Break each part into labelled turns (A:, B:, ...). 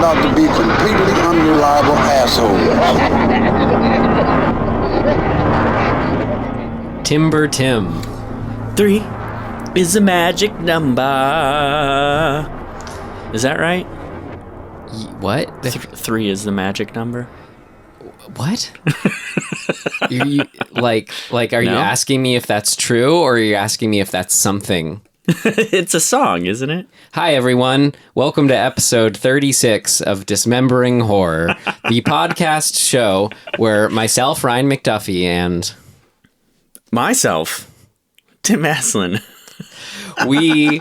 A: out to be completely unreliable assholes.
B: Timber Tim.
C: 3 is the magic number. Is that right?
B: What?
C: 3 is the magic number.
B: What? Are you asking me if that's true, or are you asking me if that's something?
C: It's a song, isn't it?
B: Hi, everyone. Welcome to episode 36 of Dismembering Horror, the podcast show where myself, Ryan McDuffie, and...
C: myself, Tim Aslin.
B: we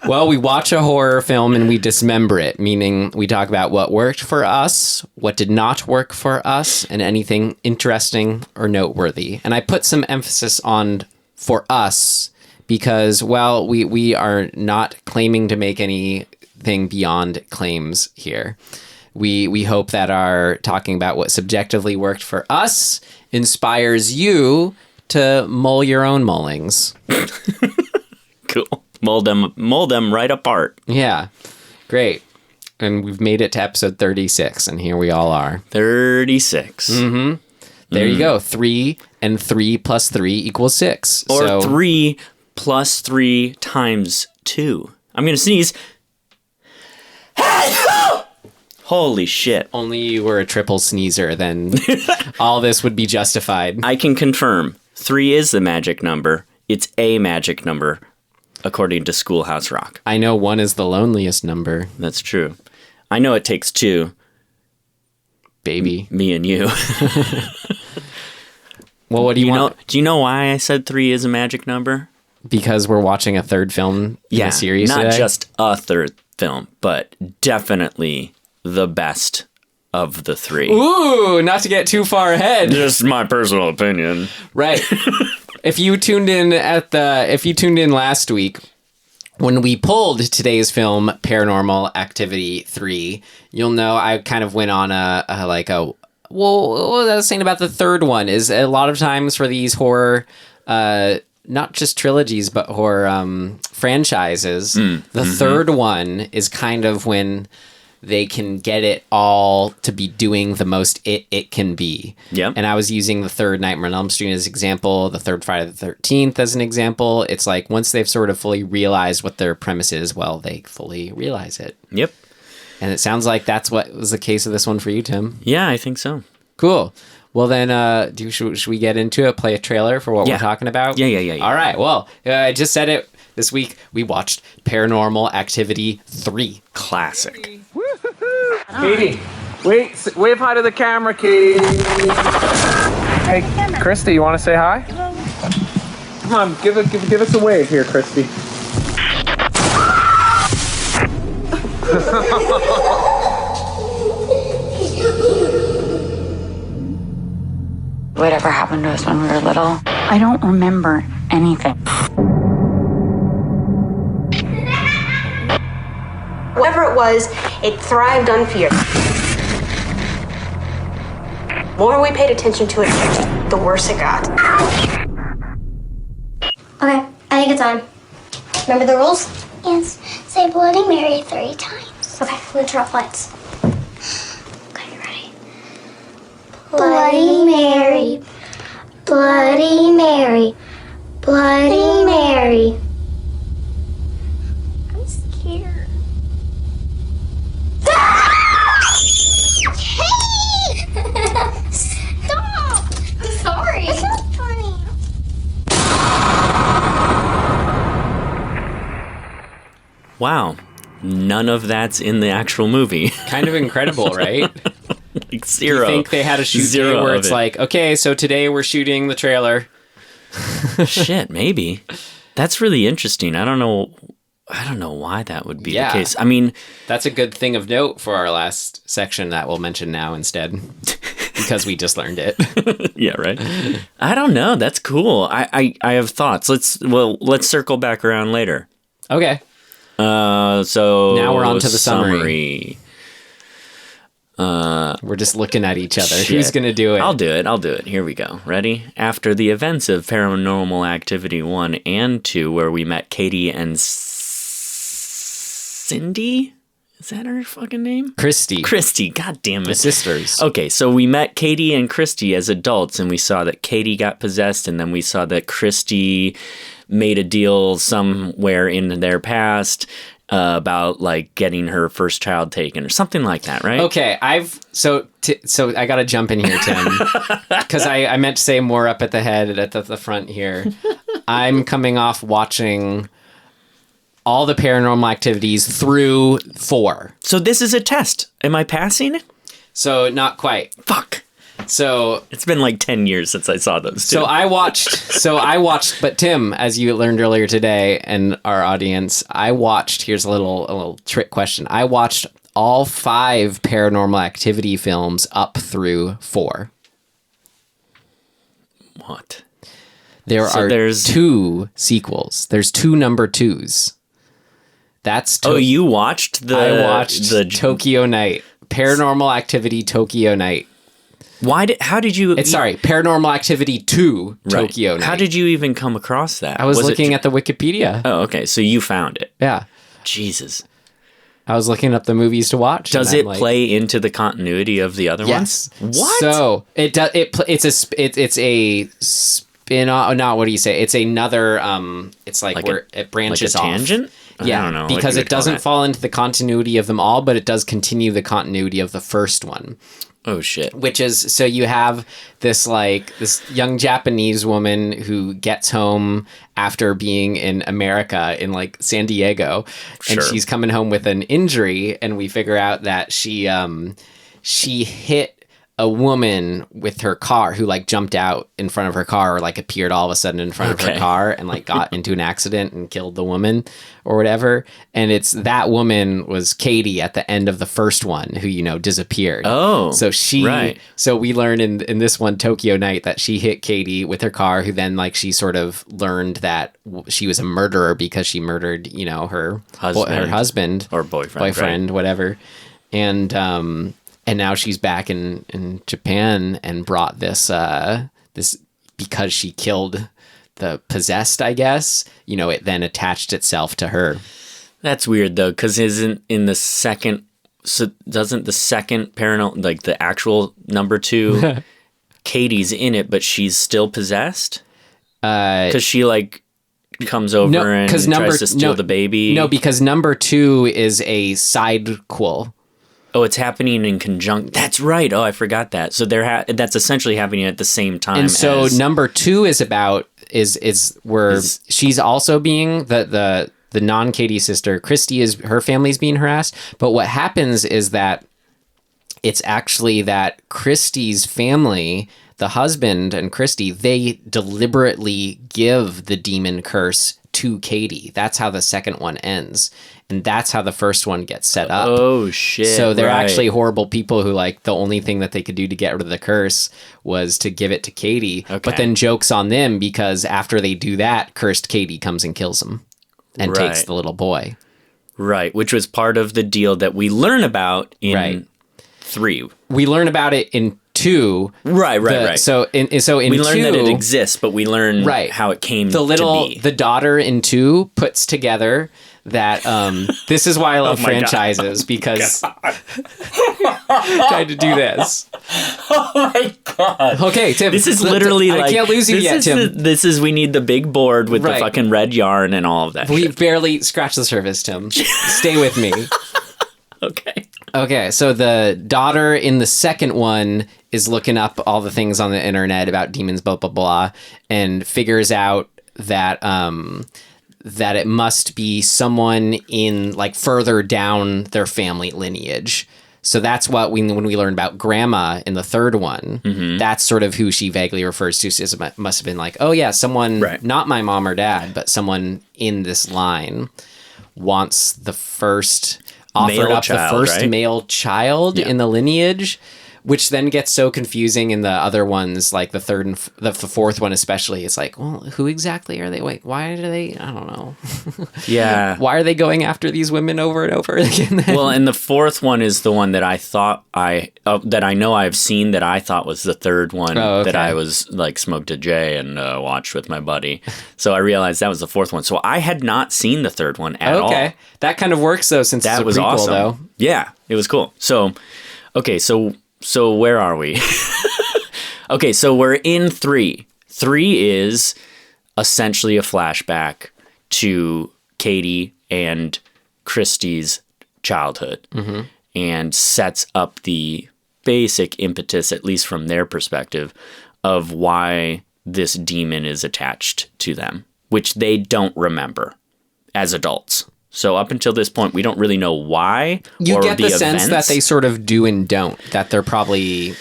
B: watch a horror film and we dismember it, meaning we talk about what worked for us, what did not work for us, and anything interesting or noteworthy. And I put some emphasis on for us because, well, we are not claiming to make anything beyond claims here. We hope that our talking about what subjectively worked for us inspires you to mull your own mullings.
C: Cool. Mold them right apart.
B: Yeah. Great. And we've made it to episode 36, and here we all are.
C: 36.
B: Mm-hmm. There you go. 3 and 3 plus 3 equals 6.
C: Or 3 plus 3 times 2. I'm going to sneeze. Holy shit.
B: Only you were a triple sneezer, then all this would be justified.
C: I can confirm. 3 is the magic number. It's a magic number, according to Schoolhouse Rock.
B: I know 1 is the loneliest number.
C: That's true. I know it takes 2.
B: Baby.
C: Me and you.
B: Well, what do you want?
C: Do you know why I said 3 is a magic number?
B: Because we're watching a third film in a series
C: not
B: today?
C: just a third film, but definitely the best of the 3.
B: Ooh, not to get too far ahead.
C: Just my personal opinion.
B: Right. If you tuned in last week when we pulled today's film Paranormal Activity 3, you'll know I kind of went on what I was saying about the third one is a lot of times for these horror not just trilogies but horror franchises, the third one is kind of when they can get it all to be doing the most it can be.
C: Yep.
B: And I was using the third Nightmare on Elm Street as an example, the third Friday the 13th as an example. It's like once they've sort of fully realized what their premise is, well, they fully realize it.
C: Yep.
B: And it sounds like that's what was the case of this one for you, Tim.
C: Yeah, I think so.
B: Cool. Well, then, should we get into it, play a trailer for what we're talking about?
C: Yeah.
B: All right. Well, I just said it. This week, we watched Paranormal Activity 3.
C: Classic.
D: Katie, wave hi to the camera, Katie. Hey, Christy, you want to say hi? Come on, give us a wave here, Christy.
E: Whatever happened to us when we were little, I don't remember anything.
F: Whatever it was, it thrived on fear. The more we paid attention to it, the worse it got.
G: Okay, I think it's on. Remember the rules? Yes. Say Bloody Mary 3 times. Okay, I'm gonna drop lights. Okay, you ready? Bloody Mary. Bloody Mary. Bloody Mary. I'm scared. Stop! I'm sorry. It's not funny.
C: Wow. None of that's in the actual movie.
B: Kind of incredible, right?
C: Like zero.
B: You think they had a shoot day where it's like, okay, so today we're shooting the trailer.
C: Shit, maybe. That's really interesting. I don't know why that would be the case. I mean,
B: that's a good thing of note for our last section that we'll mention now instead, because we just learned it.
C: Yeah, right. I don't know. That's cool. I have thoughts. Let's circle back around later.
B: Okay.
C: So
B: now we're on to the summary.
C: We're
B: just looking at each other. Shit. Who's gonna do it?
C: I'll do it. Here we go. Ready? After the events of Paranormal Activity 1 and 2, where we met Katie and Cindy? Is that her fucking name?
B: Christy.
C: Christy, god damn it.
B: The sisters.
C: Okay, so we met Katie and Christy as adults, and we saw that Katie got possessed, and then we saw that Christy made a deal somewhere in their past about like getting her first child taken or something like that, right?
B: Okay, so I got to jump in here, Tim, because I meant to say more up at the head at the front here. I'm coming off watching all the Paranormal Activities through 4.
C: So this is a test. Am I passing?
B: So not quite.
C: Fuck.
B: So
C: It's been like 10 years since I saw those two.
B: So I watched, but Tim, as you learned earlier today, and our audience, here's a little trick question. I watched all 5 Paranormal Activity films up through 4.
C: What?
B: There's 2 sequels. There's 2 number 2s. That's
C: you watched
B: I watched
C: the
B: Tokyo Night. Paranormal Activity Tokyo Night.
C: How did you...
B: Paranormal Activity 2 Tokyo Night.
C: How did you even come across that?
B: I was looking at the Wikipedia.
C: Oh, okay. So you found it.
B: Yeah.
C: Jesus.
B: I was looking up the movies to watch.
C: Does it play into the continuity of the other ones?
B: Yes.
C: What?
B: So it does. It's a spin off. No, what do you say? It's another. It's like where it branches
C: like a
B: off.
C: tangent?
B: Yeah,
C: I don't know.
B: because it doesn't fall into the continuity of them all, but it does continue the continuity of the first one.
C: Oh shit.
B: Which is, so you have this young Japanese woman who gets home after being in America in like San Diego, and she's coming home with an injury, and we figure out that she hit a woman with her car who like jumped out in front of her car, or like appeared all of a sudden in front of her car and like got into an accident and killed the woman or whatever. And it's that woman was Katie at the end of the first one who, disappeared.
C: Oh,
B: so so we learn in this one, Tokyo Night, that she hit Katie with her car, who then like she sort of learned that she was a murderer because she murdered, her husband
C: or boyfriend,
B: whatever. And now she's back in Japan and brought this because she killed the possessed, I guess, it then attached itself to her.
C: That's weird though, because doesn't the second paranormal, like the actual number 2, Katie's in it, but she's still possessed? Because she like comes over and tries to steal the baby?
B: No, because number 2 is a sidequel.
C: Oh, it's happening in conjunction. That's right. Oh, I forgot that. So that's essentially happening at the same time.
B: And so number 2 is about where she's also being the non-Katie sister. Christy her family's being harassed. But what happens is that it's actually that Christy's family, the husband and Christy, they deliberately give the demon curse to Katie. That's how the second one ends. And that's how the first one gets set up.
C: Oh, shit.
B: So they're actually horrible people who, like, the only thing that they could do to get rid of the curse was to give it to Katie. Okay. But then joke's on them, because after they do that, cursed Katie comes and kills them and takes the little boy.
C: Right, which was part of the deal that we learn about in 3.
B: We learn about it in 2.
C: Right.
B: So in we 2,
C: learn that it exists, but we learn how it came to be.
B: The daughter in 2 puts together that this is why I love franchises, because tried to do this.
C: Oh my god.
B: Okay, Tim.
C: This is literally
B: I can't lose you yet, Tim.
C: We need the big board with the fucking red yarn and all of that.
B: We barely scratched the surface, Tim. Stay with me. Okay, so the daughter in the second one is looking up all the things on the internet about demons, blah, blah, blah, and figures out that that it must be someone in, like, further down their family lineage. So that's what when we learn about Grandma in the third one, that's sort of who she vaguely refers to. So it must have been like, oh yeah, someone, not my mom or dad, but someone in this line wants the first... offered up the first male child in the lineage, which then gets so confusing in the other ones, like the third and the fourth one especially. It's like, well, who exactly are they? Wait, why do they? I don't know.
C: Yeah.
B: Why are they going after these women over and over again?
C: Well, and the fourth one is the one that I thought that I know I've seen that I thought was the third one that I was like smoked a J and watched with my buddy. So I realized that was the fourth one. So I had not seen the third one at all.
B: Okay, that kind of works though, since
C: That
B: it's a
C: was
B: prequel,
C: awesome.
B: though.
C: Yeah, it was cool. So, okay, so where are we? Okay, so we're in 3. 3 is essentially a flashback to Katie and Christy's childhood and sets up the basic impetus, at least from their perspective, of why this demon is attached to them, which they don't remember as adults. So up until this point, we don't really know why.
B: You
C: or
B: get the sense
C: events.
B: that they sort of do and don't, that they're probably...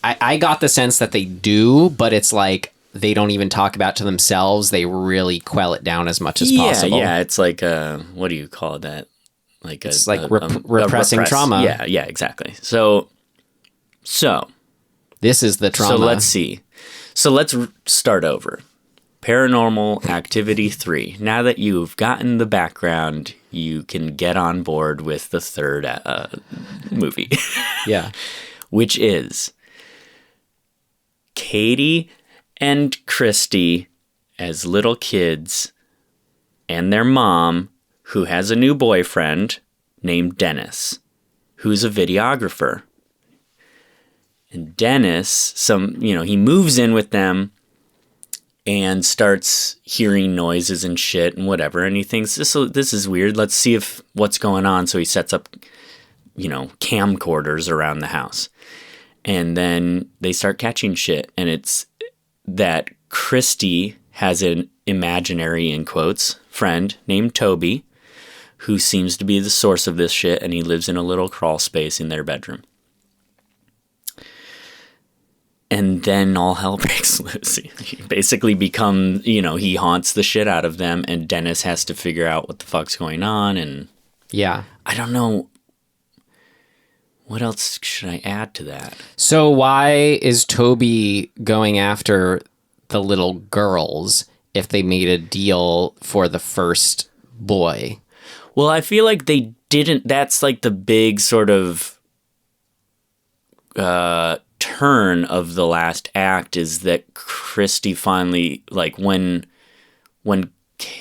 B: I got the sense that they do, but it's like they don't even talk about to themselves. They really quell it down as much as possible.
C: Yeah, it's like, what do you call that? Like
B: it's like repressing trauma.
C: Yeah, exactly. So
B: this is the trauma.
C: So let's see. So let's start over. Paranormal Activity 3. Now that you've gotten the background, you can get on board with the third movie.
B: Yeah.
C: Which is Katie and Christy as little kids and their mom, who has a new boyfriend named Dennis, who's a videographer. And Dennis, he moves in with them and starts hearing noises and shit and whatever. And he thinks, this is weird. Let's see what's going on. So he sets up, camcorders around the house. And then they start catching shit. And it's that Christy has an imaginary, in quotes, friend named Toby, who seems to be the source of this shit. And he lives in a little crawl space in their bedroom. And then all hell breaks loose. He basically he haunts the shit out of them, and Dennis has to figure out what the fuck's going on. And
B: yeah,
C: I don't know. What else should I add to that?
B: So why is Toby going after the little girls if they made a deal for the first boy?
C: Well, I feel like they didn't. That's like the big sort of turn of the last act, is that Christy finally, like when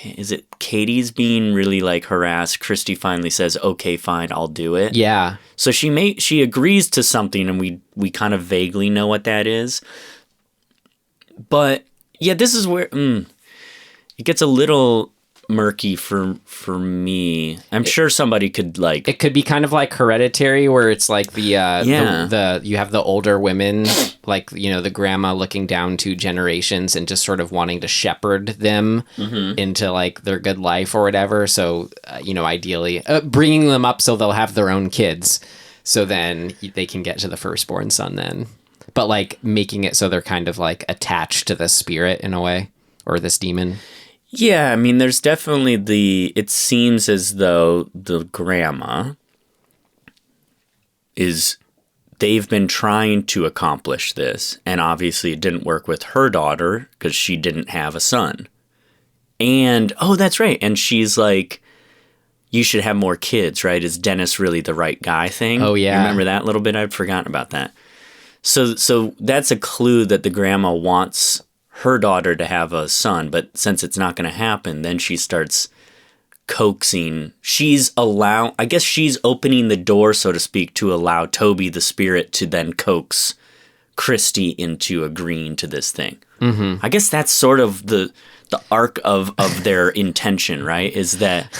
C: is it Katie's being really like harassed, Christy finally says, okay, fine, I'll do it.
B: Yeah.
C: So she agrees to something, and we kind of vaguely know what that is. But yeah, this is where it gets a little murky for me. I'm sure somebody could like...
B: It could be kind of like Hereditary, where it's like the you have the older women, like, the grandma looking down 2 generations and just sort of wanting to shepherd them into like their good life or whatever. So, ideally bringing them up so they'll have their own kids. So then they can get to the firstborn son then. But like making it so they're kind of like attached to the spirit in a way, or this demon.
C: Yeah, I mean, there's definitely it seems as though the grandma they've been trying to accomplish this, and obviously it didn't work with her daughter because she didn't have a son. And, oh, that's right, and she's like, you should have more kids, right? Is Dennis really the right guy thing?
B: Oh, yeah.
C: You remember that little bit? I'd forgotten about that. So that's a clue that the grandma wants her daughter to have a son, but since it's not going to happen, then she starts coaxing. I guess she's opening the door, so to speak, to allow Toby the spirit to then coax Christy into agreeing to this thing. I guess that's sort of the arc of their intention, right? Is that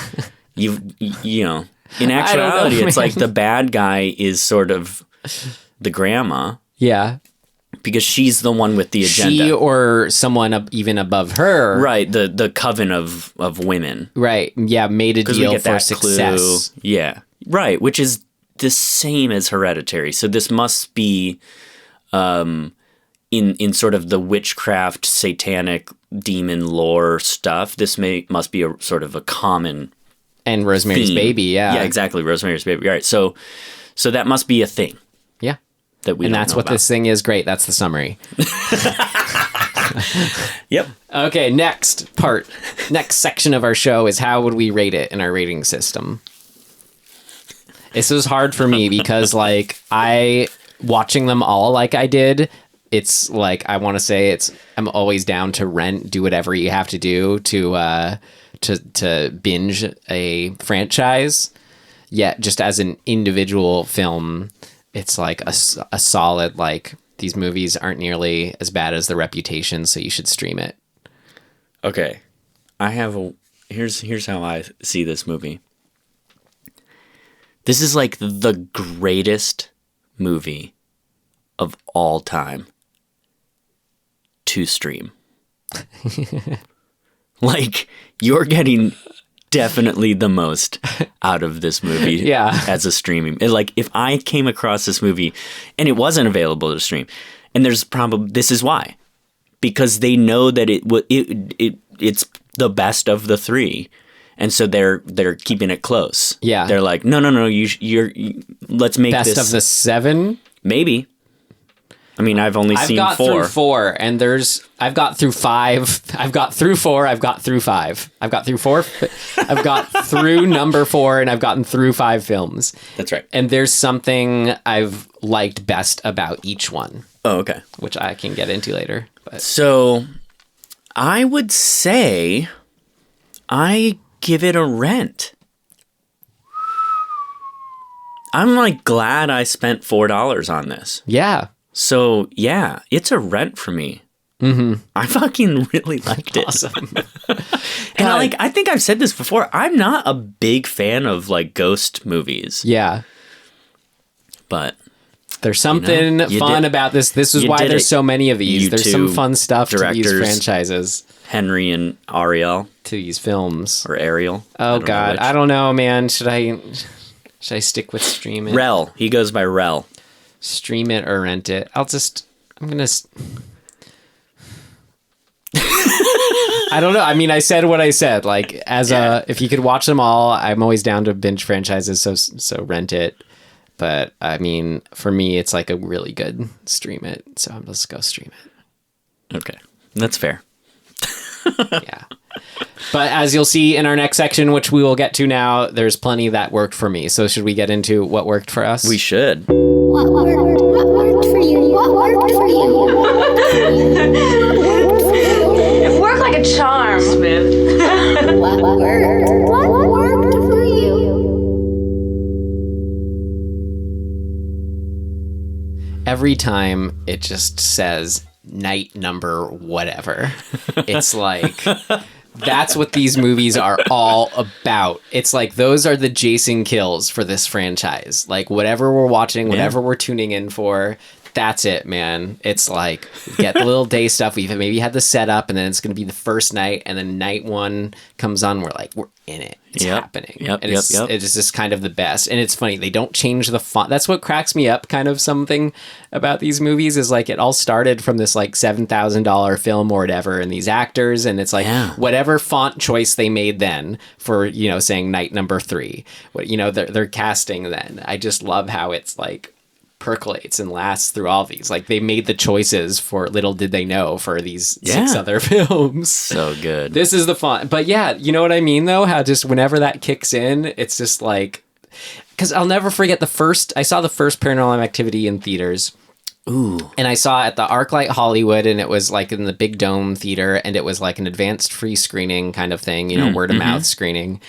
C: in actuality, it's like the bad guy is sort of the grandma.
B: Yeah.
C: Because she's the one with the agenda.
B: She or someone even above her.
C: Right, the coven of women.
B: Right, yeah, made a deal for success.
C: Clue. Yeah, right, which is the same as Hereditary. So this must be in sort of the witchcraft, satanic, demon lore stuff. This must be a sort of a common
B: And Rosemary's
C: theme.
B: Baby, yeah.
C: Yeah, exactly, Rosemary's Baby. Right, so that must be a thing.
B: Yeah.
C: that we
B: And
C: don't
B: that's
C: know
B: what
C: about.
B: this thing is. Great. That's the summary.
C: Yep.
B: Okay, next section of our show is how would we rate it in our rating system? This was hard for me because like watching them all like I did, it's like I want to say I'm always down to rent, do whatever you have to do to binge a franchise. Yet just as an individual film, it's like a solid, like, these movies aren't nearly as bad as The Reputation, so you should stream it.
C: Okay. Here's how I see this movie. This is like the greatest movie of all time to stream. Like, you're getting definitely the most out of this movie as a streaming. Like, if I came across this movie and it wasn't available to stream, and this is why. Because they know that it's the best of the three. And so they're keeping it close. Yeah. They're like, no, let's make
B: best
C: this
B: of the 7?
C: Maybe. I mean, I've seen 4.
B: I've got through 4, and I've got through 5. I've got through 4. I've got through 5. I've got through 4. I've got through number 4, and I've gotten through 5 films.
C: That's right.
B: And there's something I've liked best about each one.
C: Oh, okay.
B: Which I can get into later. But.
C: So, I would say I give it a rent. I'm like glad I spent $4 on this.
B: Yeah.
C: So, yeah, it's a rent for me. Mm-hmm. I fucking really liked it.
B: Awesome.
C: And I think I've said this before. I'm not a big fan of like ghost movies.
B: Yeah.
C: But
B: there's something fun about this. This is why there's so many of these. There's some fun stuff to these franchises.
C: Henry and Ariel.
B: To these films.
C: Or Ariel.
B: Oh, God. I don't know, man. Should I stick with stream it?
C: Rel. He goes by Rel.
B: Stream it or rent it. I'm going to... I don't know. I mean, I said what I said. Like, if you could watch them all, I'm always down to binge franchises, so rent it. But, I mean, for me, it's like a really good stream it. So I'm just go stream it.
C: Okay. That's fair.
B: Yeah. But as you'll see in our next section, which we will get to now, there's plenty that worked for me. So should we get into what worked for us?
C: We should.
G: What worked for you? What worked for you?
F: It worked like a charm.
G: What worked for you?
B: Every time it just says night number whatever. It's like... That's what these movies are all about. It's like those are the Jason kills for this franchise. Like whatever we're watching, whatever we're tuning in for, that's it, man. It's like get the little day stuff. We've maybe had the setup, and then it's going to be the first night, and then night one comes on. We're like, we're in it. It's happening. It's just kind of the best. And it's funny. They don't change the font. That's what cracks me up kind of something about these movies is like it all started from this like $7,000 film or whatever and these actors. And it's like whatever font choice they made then for, saying night number 3, they're casting then. I just love how it's like percolates and lasts through all these. Like they made the choices for little did they know for these 6 other films.
C: So good.
B: This is the fun. But yeah, you know what I mean though? How just whenever that kicks in, it's just like, because I'll never forget I saw the first Paranormal Activity in theaters.
C: Ooh.
B: And I saw it at the ArcLight Hollywood, and it was like in the Big Dome Theater, and it was like an advanced free screening kind of thing, word of mouth screening.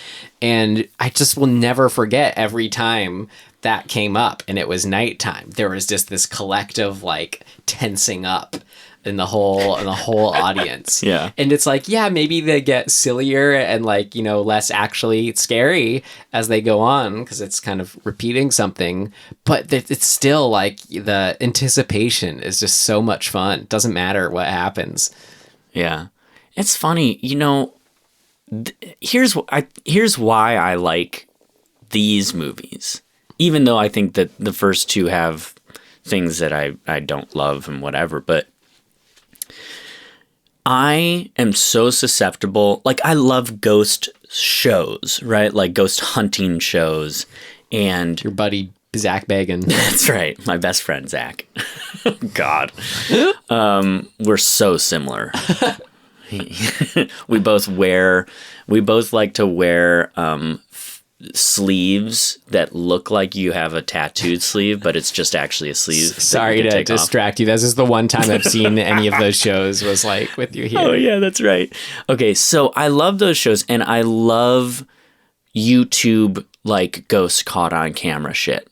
B: And I just will never forget every time that came up and it was nighttime. There was just this collective like tensing up in the whole audience.
C: Yeah.
B: And it's like, yeah, maybe they get sillier and like, less actually scary as they go on because it's kind of repeating something, but it's still like the anticipation is just so much fun. It doesn't matter what happens.
C: Yeah. It's funny, here's why I like these movies. Even though I think that the first 2 have things that I don't love and whatever, but I am so susceptible. Like, I love ghost shows, right? Like ghost hunting shows. And
B: your buddy Zach Bagan.
C: That's right. My best friend, Zach. God. We're so similar. We both like to wear sleeves that look like you have a tattooed sleeve, but it's just actually a sleeve.
B: Sorry to distract you. This is the one time I've seen any of those shows was like with you here.
C: Oh yeah, that's right. Okay, so I love those shows, and I love YouTube like ghost caught on camera shit.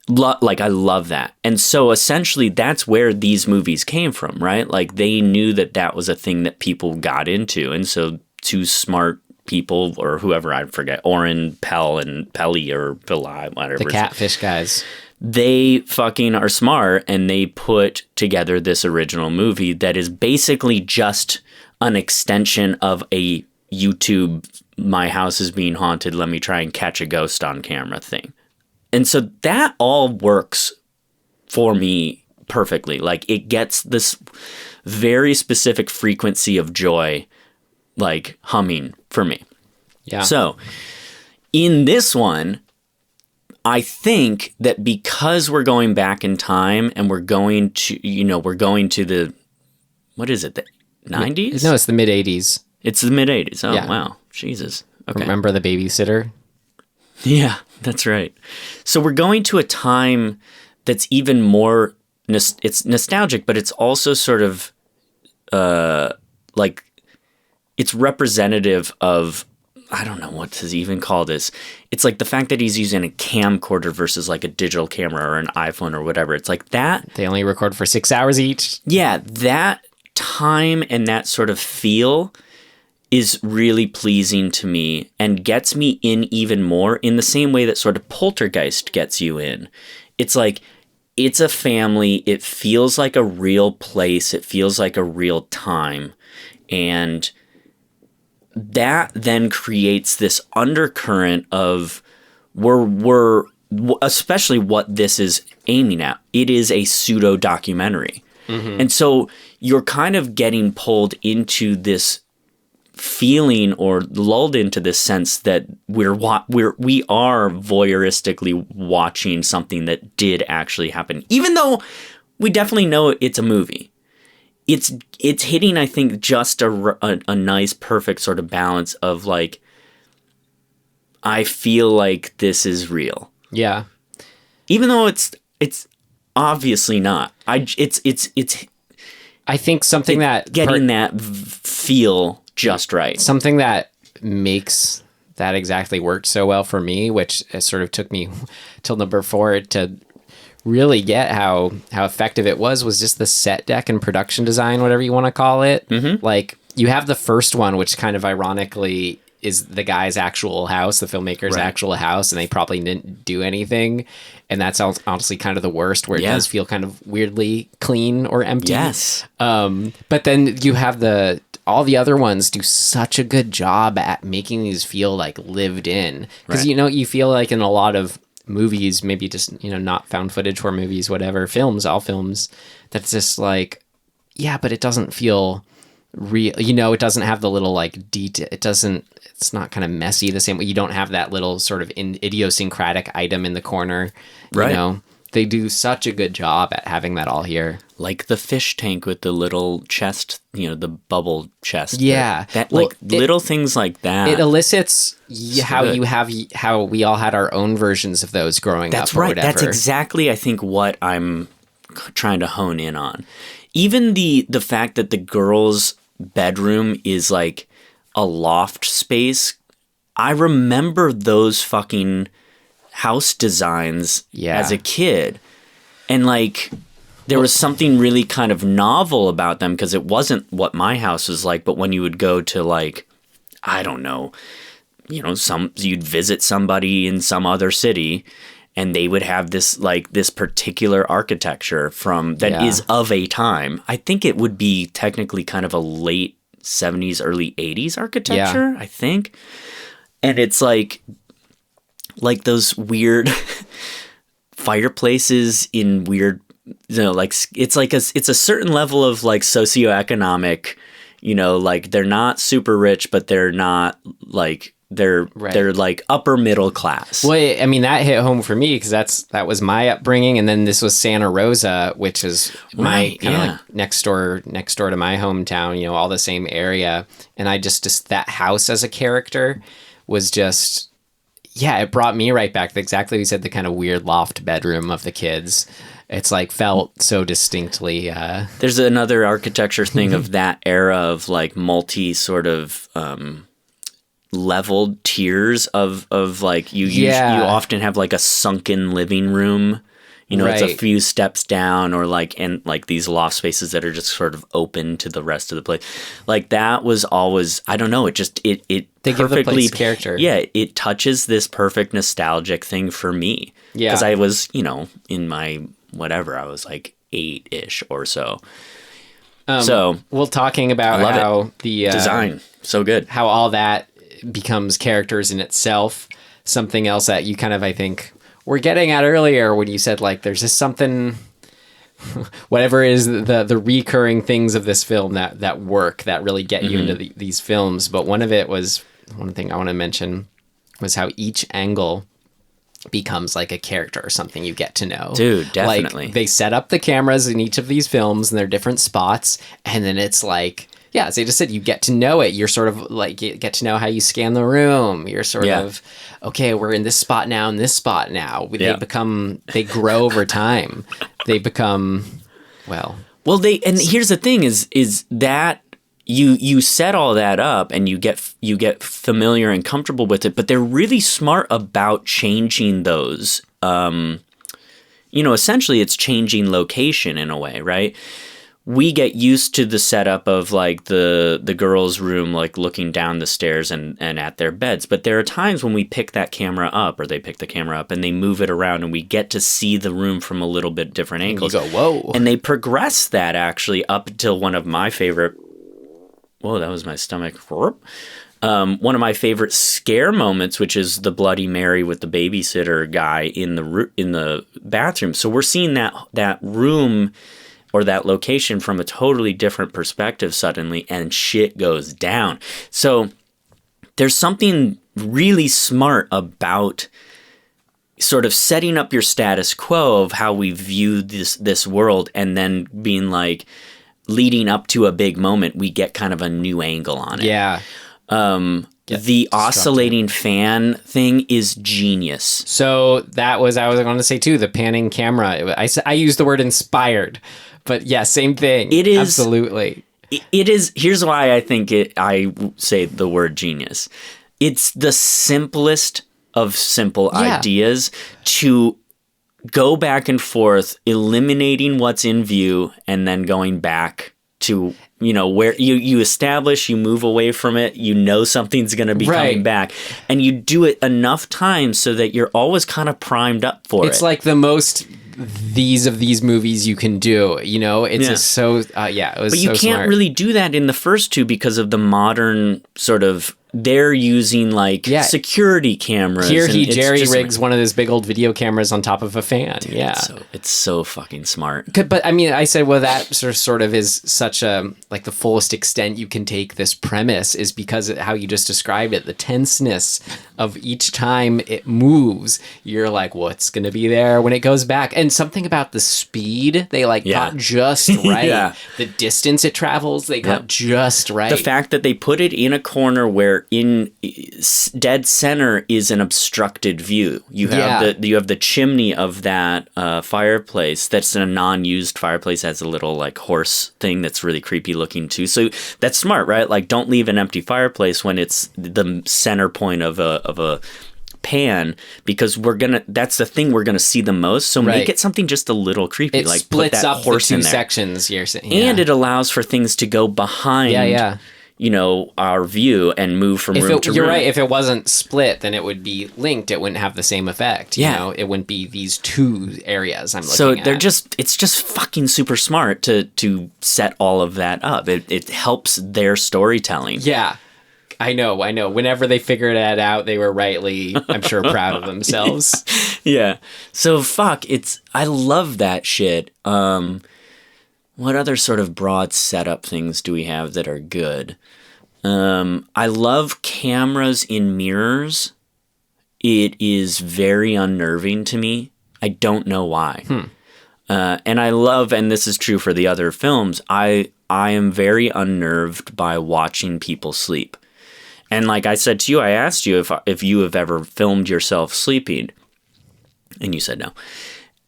C: Like I love that. And so essentially that's where these movies came from, right? Like they knew that was a thing that people got into, and so two smart people or whoever, I forget, Oren, Peli or Peli, whatever.
B: The catfish guys.
C: They fucking are smart, and they put together this original movie that is basically just an extension of a YouTube, my house is being haunted, let me try and catch a ghost on camera thing. And so that all works for me perfectly. Like it gets this very specific frequency of joy like humming for me.
B: Yeah.
C: So in this one, I think that because we're going back in time and we're going to the, what is it, the 90s?
B: No, it's the mid 80s.
C: It's the mid 80s. Oh,
B: yeah.
C: Wow. Jesus. Okay.
B: Remember The Babysitter?
C: Yeah, that's right. So we're going to a time that's even more, it's nostalgic, but it's also sort of like, it's representative of, I don't know what to even call this. It's like the fact that he's using a camcorder versus like a digital camera or an iPhone or whatever. It's like that.
B: They only record for 6 hours each.
C: Yeah, that time and that sort of feel is really pleasing to me and gets me in even more in the same way that sort of Poltergeist gets you in. It's like, it's a family. It feels like a real place. It feels like a real time. And that then creates this undercurrent of we're especially what this is aiming at. It is a pseudo documentary. Mm-hmm. And so you're kind of getting pulled into this feeling or lulled into this sense that we are voyeuristically watching something that did actually happen, even though we definitely know it's a movie. It's hitting, I think, just a nice, perfect sort of balance of like, I feel like this is real.
B: Yeah.
C: Even though it's obviously not. I
B: think something that
C: getting that feel just right.
B: Something that makes that exactly work so well for me, which sort of took me till number 4 to really get how effective it was just the set deck and production design, whatever you want to call it. Mm-hmm. Like you have the first one, which kind of ironically is the guy's actual house, the filmmaker's actual house, and they probably didn't do anything. And that's honestly kind of the worst, where it does feel kind of weirdly clean or empty.
C: Yes.
B: But then you have all the other ones do such a good job at making these feel like lived in. Because, you feel like in a lot of movies, maybe just, not found footage horror movies, whatever, all films, that's just like, yeah, but it doesn't feel real. It doesn't have the little like detail. It's not kind of messy the same way. You don't have that little sort of idiosyncratic item in the corner.
C: Right.
B: They do such a good job at having that all here.
C: Like the fish tank with the little chest, the bubble chest.
B: Yeah.
C: Little things like that.
B: It elicits how we all had our own versions of those growing up.
C: That's right.
B: Whatever.
C: That's exactly, I think, what I'm trying to hone in on. Even the fact that the girl's bedroom is like a loft space. I remember those fucking house designs as a kid. And like, there was something really kind of novel about them because it wasn't what my house was like. But when you would go to like, I don't know, you'd visit somebody in some other city and they would have this particular architecture is of a time. I think it would be technically kind of a late 70s, early 80s architecture, I think. And it's like those weird fireplaces in weird, it's a certain level of like socioeconomic, like they're not super rich, but they're not like, they're like upper middle class.
B: Well, I mean, that hit home for me because that was my upbringing, and then this was Santa Rosa, which is my kind of like next door to my hometown. You know, all the same area, and I just that house as a character was just. Yeah, it brought me right back. Exactly, we said the kind of weird loft bedroom of the kids. It's like felt so distinctly.
C: There's another architecture thing of that era of like multi sort of leveled tiers of like you often have like a sunken living room. You know, it's a few steps down, or like these loft spaces that are just sort of open to the rest of the place. Like that was always, I don't know, it
B: they
C: perfectly
B: give the place character.
C: Yeah, it touches this perfect nostalgic thing for me. Yeah, because I was, you know, in my whatever, I was like 8-ish or so. So
B: well, talking about how the
C: design so good,
B: how all that becomes characters in itself. Something else that you kind of, I think, were getting at earlier when you said like there's just something, whatever is the recurring things of this film that work, that really get you into these films. But one thing I want to mention was how each angle becomes like a character or something you get to know.
C: Dude, definitely.
B: Like they set up the cameras in each of these films in their different spots, and then it's like, yeah, as I just said, you get to know it. You're sort of like, you get to know how you scan the room. You're sort of, okay, we're in this spot now and this spot now. They grow over time. They become, well,
C: and here's the thing is that you set all that up and you get familiar and comfortable with it, but they're really smart about changing those. Essentially it's changing location in a way, right? We get used to the setup of like the girls' room, like looking down the stairs and at their beds. But there are times when we pick that camera up, or they pick the camera up and they move it around, and we get to see the room from a little bit different angles.
B: You go, whoa.
C: And they progress that actually up until one of my favorite, whoa, that was my stomach. One of my favorite scare moments, which is the Bloody Mary with the babysitter guy in the bathroom. So we're seeing that room or that location from a totally different perspective suddenly, and shit goes down. So there's something really smart about sort of setting up your status quo of how we view this world, and then being like, leading up to a big moment, we get kind of a new angle on it.
B: Yeah.
C: The oscillating fan thing is genius.
B: So I was going to say too, the panning camera. I used the word inspired, but yeah, same thing.
C: It is
B: absolutely.
C: It is. Here's why I think I say the word genius. It's the simplest of simple ideas to go back and forth, eliminating what's in view, and then going back to, where you establish, you move away from it, something's going to be coming back, and you do it enough times so that you're always kind of primed up for it.
B: It's like the most these movies you can do, it's just so, it was
C: but you
B: so
C: can't
B: smart.
C: really do that in the first two because of the modern sort of, they're using like security cameras.
B: Here he jerry rigs one of those big old video cameras on top of a fan.
C: Dude,
B: yeah.
C: It's so fucking smart.
B: But I mean, I said, well, that sort of is such a, like the fullest extent you can take this premise is because of how you just described it, the tenseness of each time it moves. You're like, what's going to be there when it goes back? And something about the speed, they got just right. The distance it travels, they got just right.
C: The fact that they put it in a corner where in dead center is an obstructed view. You have the chimney of that fireplace. That's a non-used fireplace. Has a little like horse thing that's really creepy looking too. So that's smart, right? Like, don't leave an empty fireplace when it's the center point of a pan, because that's the thing we're gonna see the most. So make it something just a little creepy.
B: It
C: like
B: splits
C: put that
B: up
C: horse
B: the two
C: in there.
B: sections. You're saying,
C: and it allows for things to go behind. Our view and move from room to room.
B: You're right. If it wasn't split, then it would be linked. It wouldn't have the same effect. It wouldn't be these two areas I'm looking at.
C: So it's just fucking super smart to set all of that up. It helps their storytelling.
B: Yeah. I know. Whenever they figured that out, they were rightly, I'm sure, proud of themselves.
C: Yeah. So I love that shit. What other sort of broad setup things do we have that are good? I love cameras in mirrors. It is very unnerving to me. I don't know why. And I love, and this is true for the other films, I am very unnerved by watching people sleep. And like I said to you, I asked you if you have ever filmed yourself sleeping, and you said no.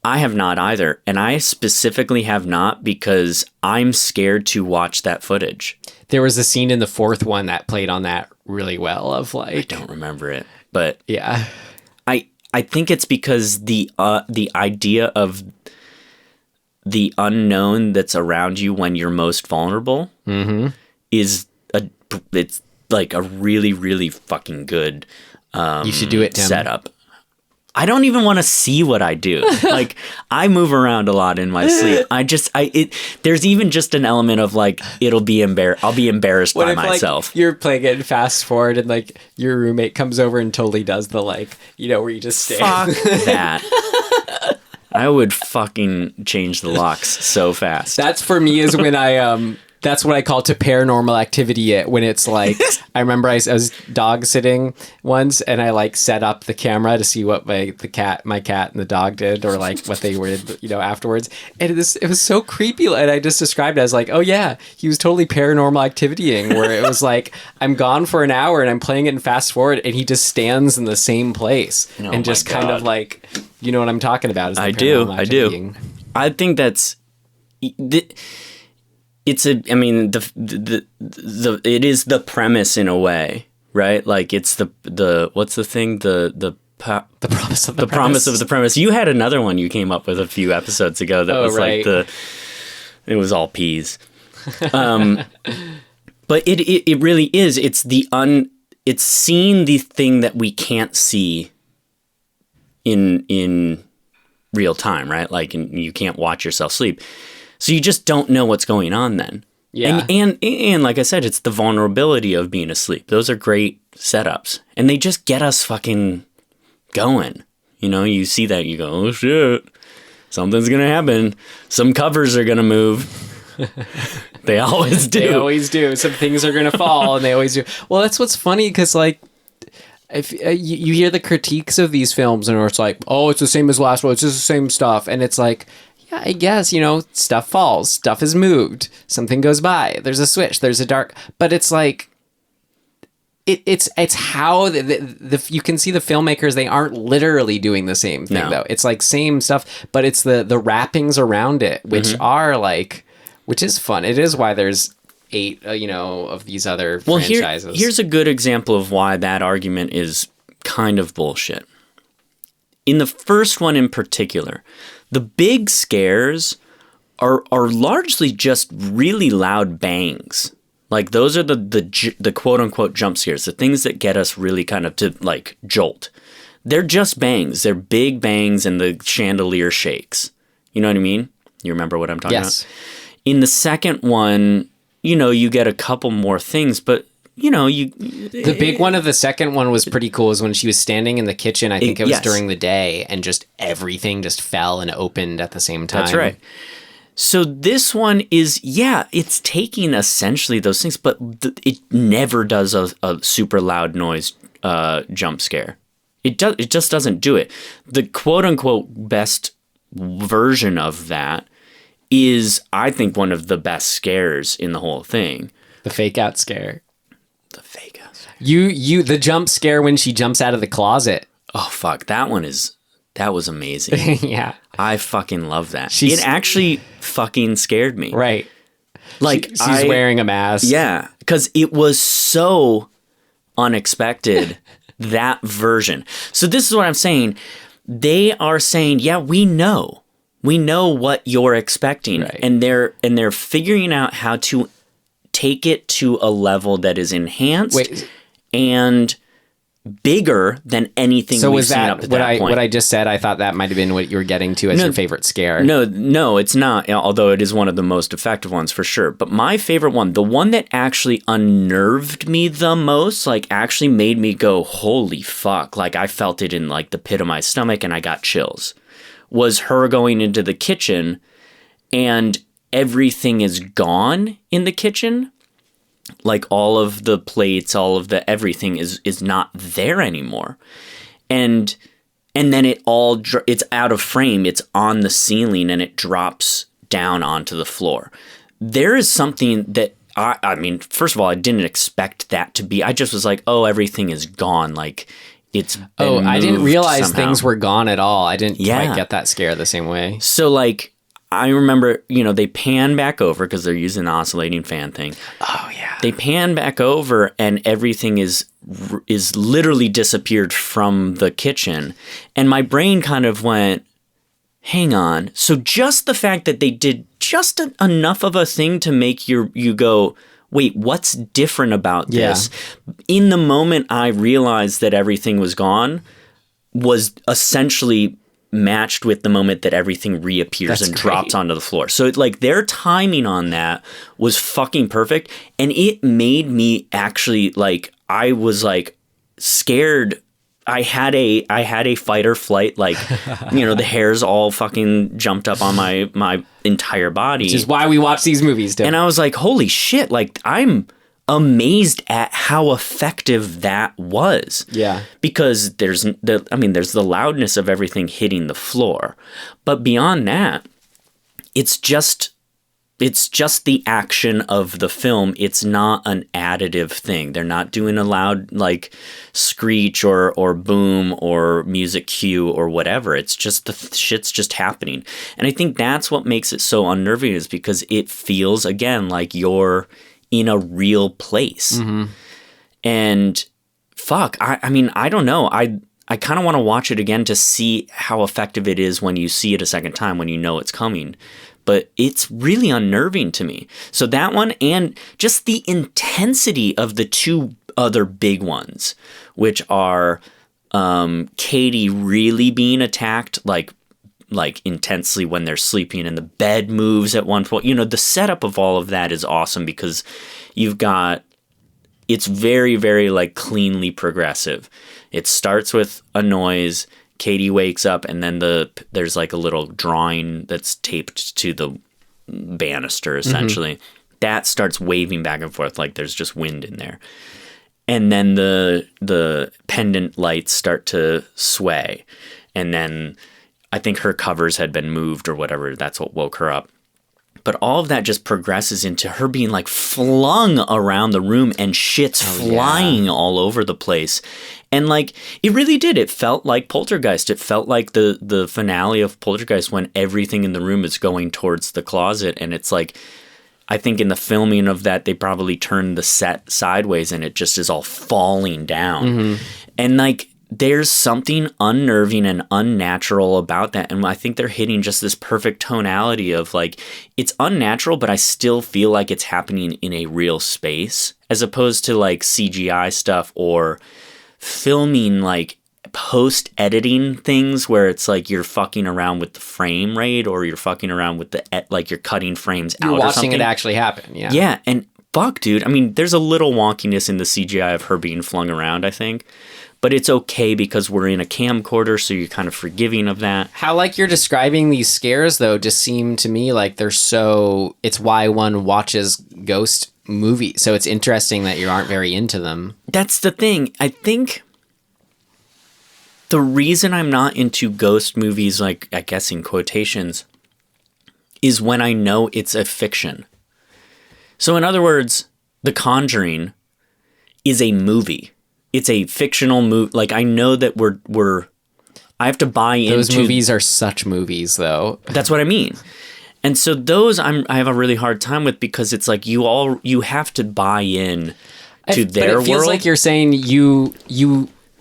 C: I have not either, and I specifically have not because I'm scared to watch that footage.
B: There was a scene in the fourth one that played on that really well of like...
C: I don't remember it, but...
B: Yeah.
C: I think it's because the idea of the unknown that's around you when you're most vulnerable is it's like a really, really fucking good
B: you should do it, Tim.
C: setup. I don't even want to see what I do. Like, I move around a lot in my sleep. There's even just an element of like, I'll be embarrassed by myself.
B: Like, you're playing it and fast forward and like your roommate comes over and totally does the like, where you just stand.
C: Fuck that. I would fucking change the locks so fast.
B: That's for me is when that's what I call to Paranormal Activity it, when it's like, I remember I was dog sitting once and I like set up the camera to see what my cat and the dog did, or like what they were, afterwards. And it was so creepy. And I just described it as like, oh yeah, he was totally Paranormal Activitying, where it was like, I'm gone for an hour and I'm playing it in fast forward and he just stands in the same place and just kind of like, you know what I'm talking about. Is
C: I do. I think that's... it is the premise in a way, right? Like it's the what's the thing? The
B: promise of the
C: promise of the premise. You had another one you came up with a few episodes ago that was right. Like it was all peas. But it really is. It's it's seeing the thing that we can't see in real time, right? Like you can't watch yourself sleep. So you just don't know what's going on then.
B: Yeah.
C: And like I said, it's the vulnerability of being asleep. Those are great setups. And they just get us fucking going. You see that, you go, oh shit, something's going to happen. Some covers are going to move. They always do.
B: They always do. Some things are going to fall, and they always do. Well, that's what's funny, because like, if you hear the critiques of these films, and it's like, oh, it's the same as last one. It's just the same stuff. And it's like, yeah, I guess, stuff falls, stuff is moved, something goes by, there's a switch, there's a dark, but it's like, it's how you can see the filmmakers, they aren't literally doing the same thing, though. It's like same stuff, but it's the wrappings around it, which are like, which is fun. It is why there's 8, of these other franchises.
C: Here's a good example of why that argument is kind of bullshit. In the first one in particular, the big scares are largely just really loud bangs. Like those are the quote unquote jump scares, the things that get us really kind of to like jolt. They're just bangs. They're big bangs and the chandelier shakes. You know what I mean? You remember what I'm talking about? In the second one, you get a couple more things, but the big one of the second one was pretty cool, is when she was standing in the kitchen. I think it was during the day, and just everything just fell and opened at the same time. That's right. So this one is, it's taking essentially those things, but it never does a super loud noise jump scare. It just doesn't do it. The quote unquote best version of that is, I think, one of the best scares in the whole thing.
B: The fake out scare.
C: The fake out scare.
B: The jump scare when she jumps out of the closet.
C: Oh fuck, that was amazing.
B: Yeah.
C: I fucking love that. It actually fucking scared me.
B: Right.
C: Like
B: she's wearing a mask.
C: Yeah, because it was so unexpected, that version. So this is what I'm saying. They are saying, yeah, we know what you're expecting, right. and they're figuring out how to take it to a level that is enhanced and bigger than anything we've seen up to that point.
B: What I just said, I thought that might have been what you were getting to as your favorite scare.
C: No, it's not, although it is one of the most effective ones for sure. But my favorite one, the one that actually unnerved me the most, like actually made me go, holy fuck, like I felt it in like the pit of my stomach and I got chills, was her going into the kitchen and everything is gone in the kitchen. like all of the plates, all of the everything is not there anymore. And then it's out of frame, it's on the ceiling, and it drops down onto the floor. There is something that I mean, first of all, I didn't expect that to be. I just was like, oh, everything is gone. Like, it's been
B: I didn't realize
C: somehow.
B: things were gone at all. I didn't quite get that scare the same way.
C: So, like, I remember, they pan back over because they're using the oscillating fan thing.
B: Oh, yeah.
C: They pan back over and everything is literally disappeared from the kitchen. And my brain kind of went, hang on. So just the fact that they did just enough of a thing to make you go, wait, what's different about this? In the moment I realized that everything was gone was essentially matched with the moment that everything reappears and drops onto the floor. So like their timing on that was fucking perfect. And it made me actually like, I was like scared. I had a fight or flight, like, the hairs all fucking jumped up on my entire body.
B: Which is why we watch these movies, Dylan.
C: And I was like, holy shit, like I'm amazed at how effective that was. Yeah. Because there's the loudness of everything hitting the floor. But beyond that, it's just the action of the film. It's not an additive thing. They're not doing a loud like screech or boom or music cue or whatever. It's just the shit's just happening. And I think that's what makes it so unnerving, is because it feels, again, like you're in a real place. Mm-hmm. And fuck, I mean, I don't know. I kind of want to watch it again to see how effective it is when you see it a second time, when you know it's coming. But it's really unnerving to me. So that one, and just the intensity of the two other big ones, which are Katie really being attacked like intensely when they're sleeping, and the bed moves at one point. The setup of all of that is awesome because it's very, very like cleanly progressive. It starts with a noise. Katie wakes up, and then there's like a little drawing that's taped to the banister, essentially. Mm-hmm. That starts waving back and forth like there's just wind in there. And then the pendant lights start to sway. And then I think her covers had been moved or whatever. That's what woke her up. But all of that just progresses into her being like flung around the room and shit's flying all over the place. And like, it really did. It felt like Poltergeist. It felt like the finale of Poltergeist when everything in the room is going towards the closet. And it's like, I think in the filming of that, they probably turned the set sideways and it just is all falling down. Mm-hmm. And like, there's something unnerving and unnatural about that. And I think they're hitting just this perfect tonality of like, it's unnatural, but I still feel like it's happening in a real space, as opposed to like CGI stuff or filming like post-editing things where it's like you're fucking around with the frame rate, or you're fucking around with like you're cutting frames out or something.
B: You're watching it actually happen, yeah.
C: Yeah, and fuck, dude. I mean, there's a little wonkiness in the CGI of her being flung around, I think. But it's okay because we're in a camcorder, so you're kind of forgiving of that.
B: How like you're describing these scares, though, just seem to me like they're so... It's why one watches ghost movies. So it's interesting that you aren't very into them.
C: That's the thing. I think the reason I'm not into ghost movies, like, I guess in quotations, is when I know it's a fiction. So in other words, The Conjuring is a movie. It's a fictional movie. Like, I know that I have to buy into...
B: Those movies are such movies, though.
C: That's what I mean. And so those I have a really hard time with, because it's like you have to buy in to their world.
B: But it feels like you're saying you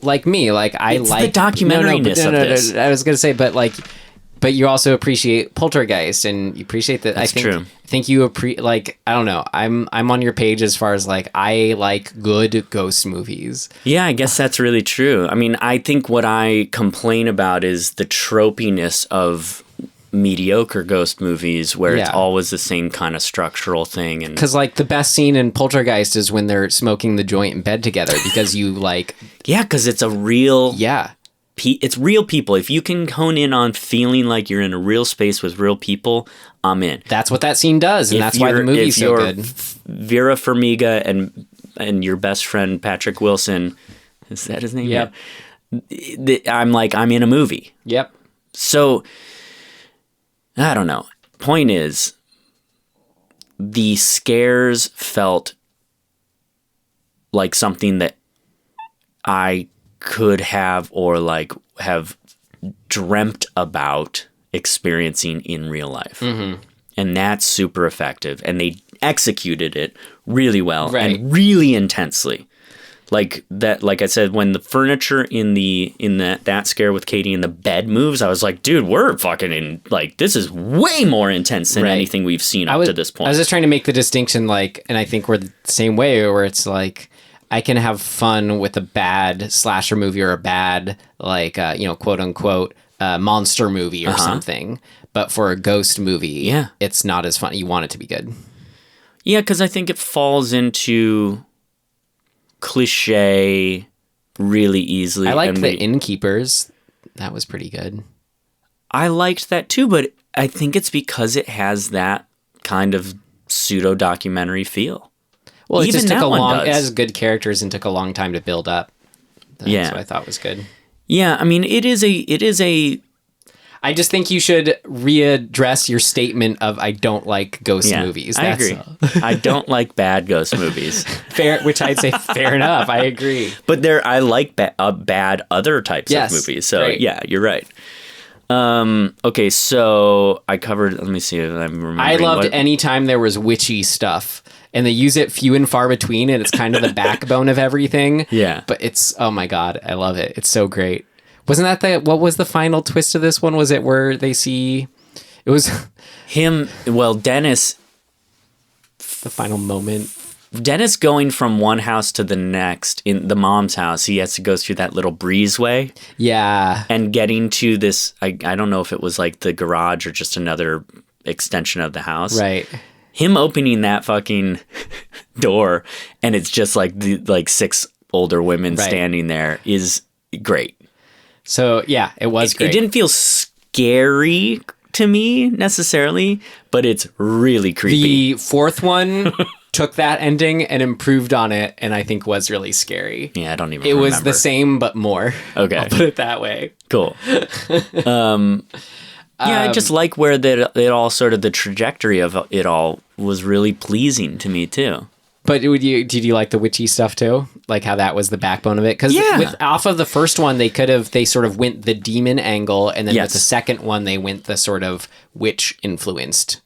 B: like me. Like,
C: it's the documentariness of this.
B: I was going to say, but you also appreciate Poltergeist, and you appreciate that.
C: That's true.
B: I think you like, I don't know. I'm on your page as far as like, I like good ghost movies.
C: Yeah, I guess that's really true. I mean, I think what I complain about is the tropiness of mediocre ghost movies where it's always the same kind of structural thing. And
B: because like the best scene in Poltergeist is when they're smoking the joint in bed together, because you like...
C: Yeah, because it's a real...
B: Yeah.
C: it's real people. If you can hone in on feeling like you're in a real space with real people, I'm in.
B: That's what that scene does, and that's why the movie's so good.
C: Vera Farmiga and your best friend Patrick Wilson, is that his name?
B: Yep.
C: Yeah. I'm in a movie.
B: Yep.
C: So, I don't know. Point is, the scares felt like something that I could have or like have dreamt about experiencing in real life. Mm-hmm. And that's super effective. And they executed it really well and really intensely. Like I said, when the furniture in that scare with Katie in the bed moves, I was like, dude, we're fucking in, like, this is way more intense than anything we've seen up to this point.
B: I was just trying to make the distinction, like, and I think we're the same way, where it's like, I can have fun with a bad slasher movie or a bad, like, quote unquote, monster movie or something. But for a ghost movie, it's not as fun. You want it to be good.
C: Yeah, because I think it falls into cliche really easily.
B: I liked the Innkeepers. That was pretty good.
C: I liked that too, but I think it's because it has that kind of pseudo-documentary feel.
B: Well, it
C: Even
B: just took
C: it
B: has good characters and took a long time to build up. That's what I thought was good.
C: Yeah, I mean, it is a
B: I just think you should readdress your statement of I don't like ghost movies.
C: I agree. I don't like bad ghost movies.
B: Fair, which I'd say fair enough. I agree.
C: But I like bad other types of movies. So yeah, you're right. Okay, so I covered. Let me see if I'm remembering.
B: I loved any time there was witchy stuff, and they use it few and far between, and it's kind of the backbone of everything. Yeah, but it's oh my god, I love it. It's so great. Wasn't that what was the final twist of this one? Was it where they see? It was
C: him. Well, Dennis.
B: The final moment.
C: Dennis going from one house to the next in the mom's house. He has to go through that little breezeway.
B: Yeah.
C: And getting to this, I don't know if it was like the garage or just another extension of the house.
B: Right.
C: Him opening that fucking door and it's just like six older women standing there is great.
B: So yeah, it was great.
C: It didn't feel scary to me necessarily, but it's really creepy.
B: The fourth one took that ending and improved on it, and I think was really scary.
C: Yeah, I don't even
B: remember. It
C: remember.
B: was the same, but more.
C: Okay.
B: I'll put it that way.
C: Cool. I just like where it all sort of the trajectory of it all was really pleasing to me too.
B: But did you like the witchy stuff too? Like how that was the backbone of it? Because off of the first one, they sort of went the demon angle, and then with the second one, they went the sort of witch influenced.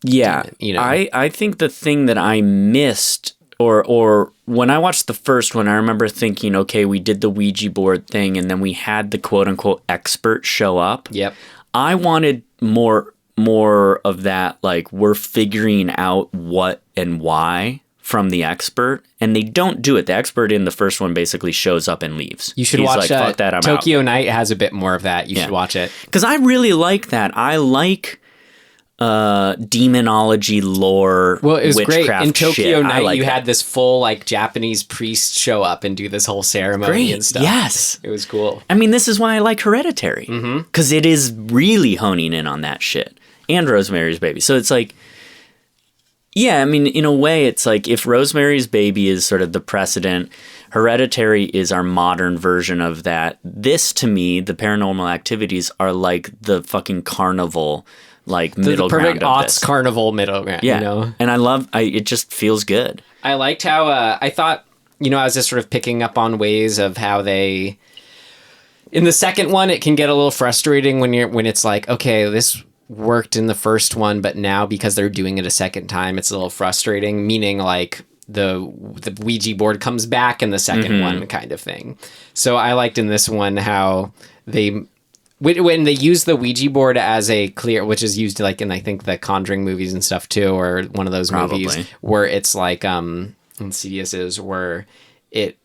C: Yeah, demon, I think the thing that I missed, or when I watched the first one, I remember thinking, okay, we did the Ouija board thing, and then we had the quote unquote expert show up.
B: Yep.
C: I wanted more of that, like we're figuring out what and why from the expert, and they don't do it. The expert in the first one basically shows up and leaves.
B: You should watch fuck that. Tokyo Night has a bit more of that. You should watch it
C: because I really like that. I like demonology lore.
B: Well, it was great in Tokyo
C: shit.
B: Night. You had this full like Japanese priest show up and do this whole ceremony and stuff.
C: Yes,
B: it was cool.
C: I mean, this is why I like Hereditary because it is really honing in on that shit, and Rosemary's Baby. So it's like. Yeah, I mean, in a way, it's like if Rosemary's Baby is sort of the precedent, Hereditary is our modern version of that. This, to me, the Paranormal Activities are like the fucking carnival, like middle ground of this.
B: The perfect aughts carnival middle ground,
C: yeah. And I love, it just feels good.
B: I liked how, I thought, I was just sort of picking up on ways of how they, in the second one, it can get a little frustrating when it's like, okay, this worked in the first one, but now because they're doing it a second time, it's a little frustrating, meaning like the Ouija board comes back in the second one kind of thing. So I liked in this one how when they use the Ouija board as a clear, which is used like in I think the Conjuring movies and stuff too, or one of those movies where it's like Insidious is where it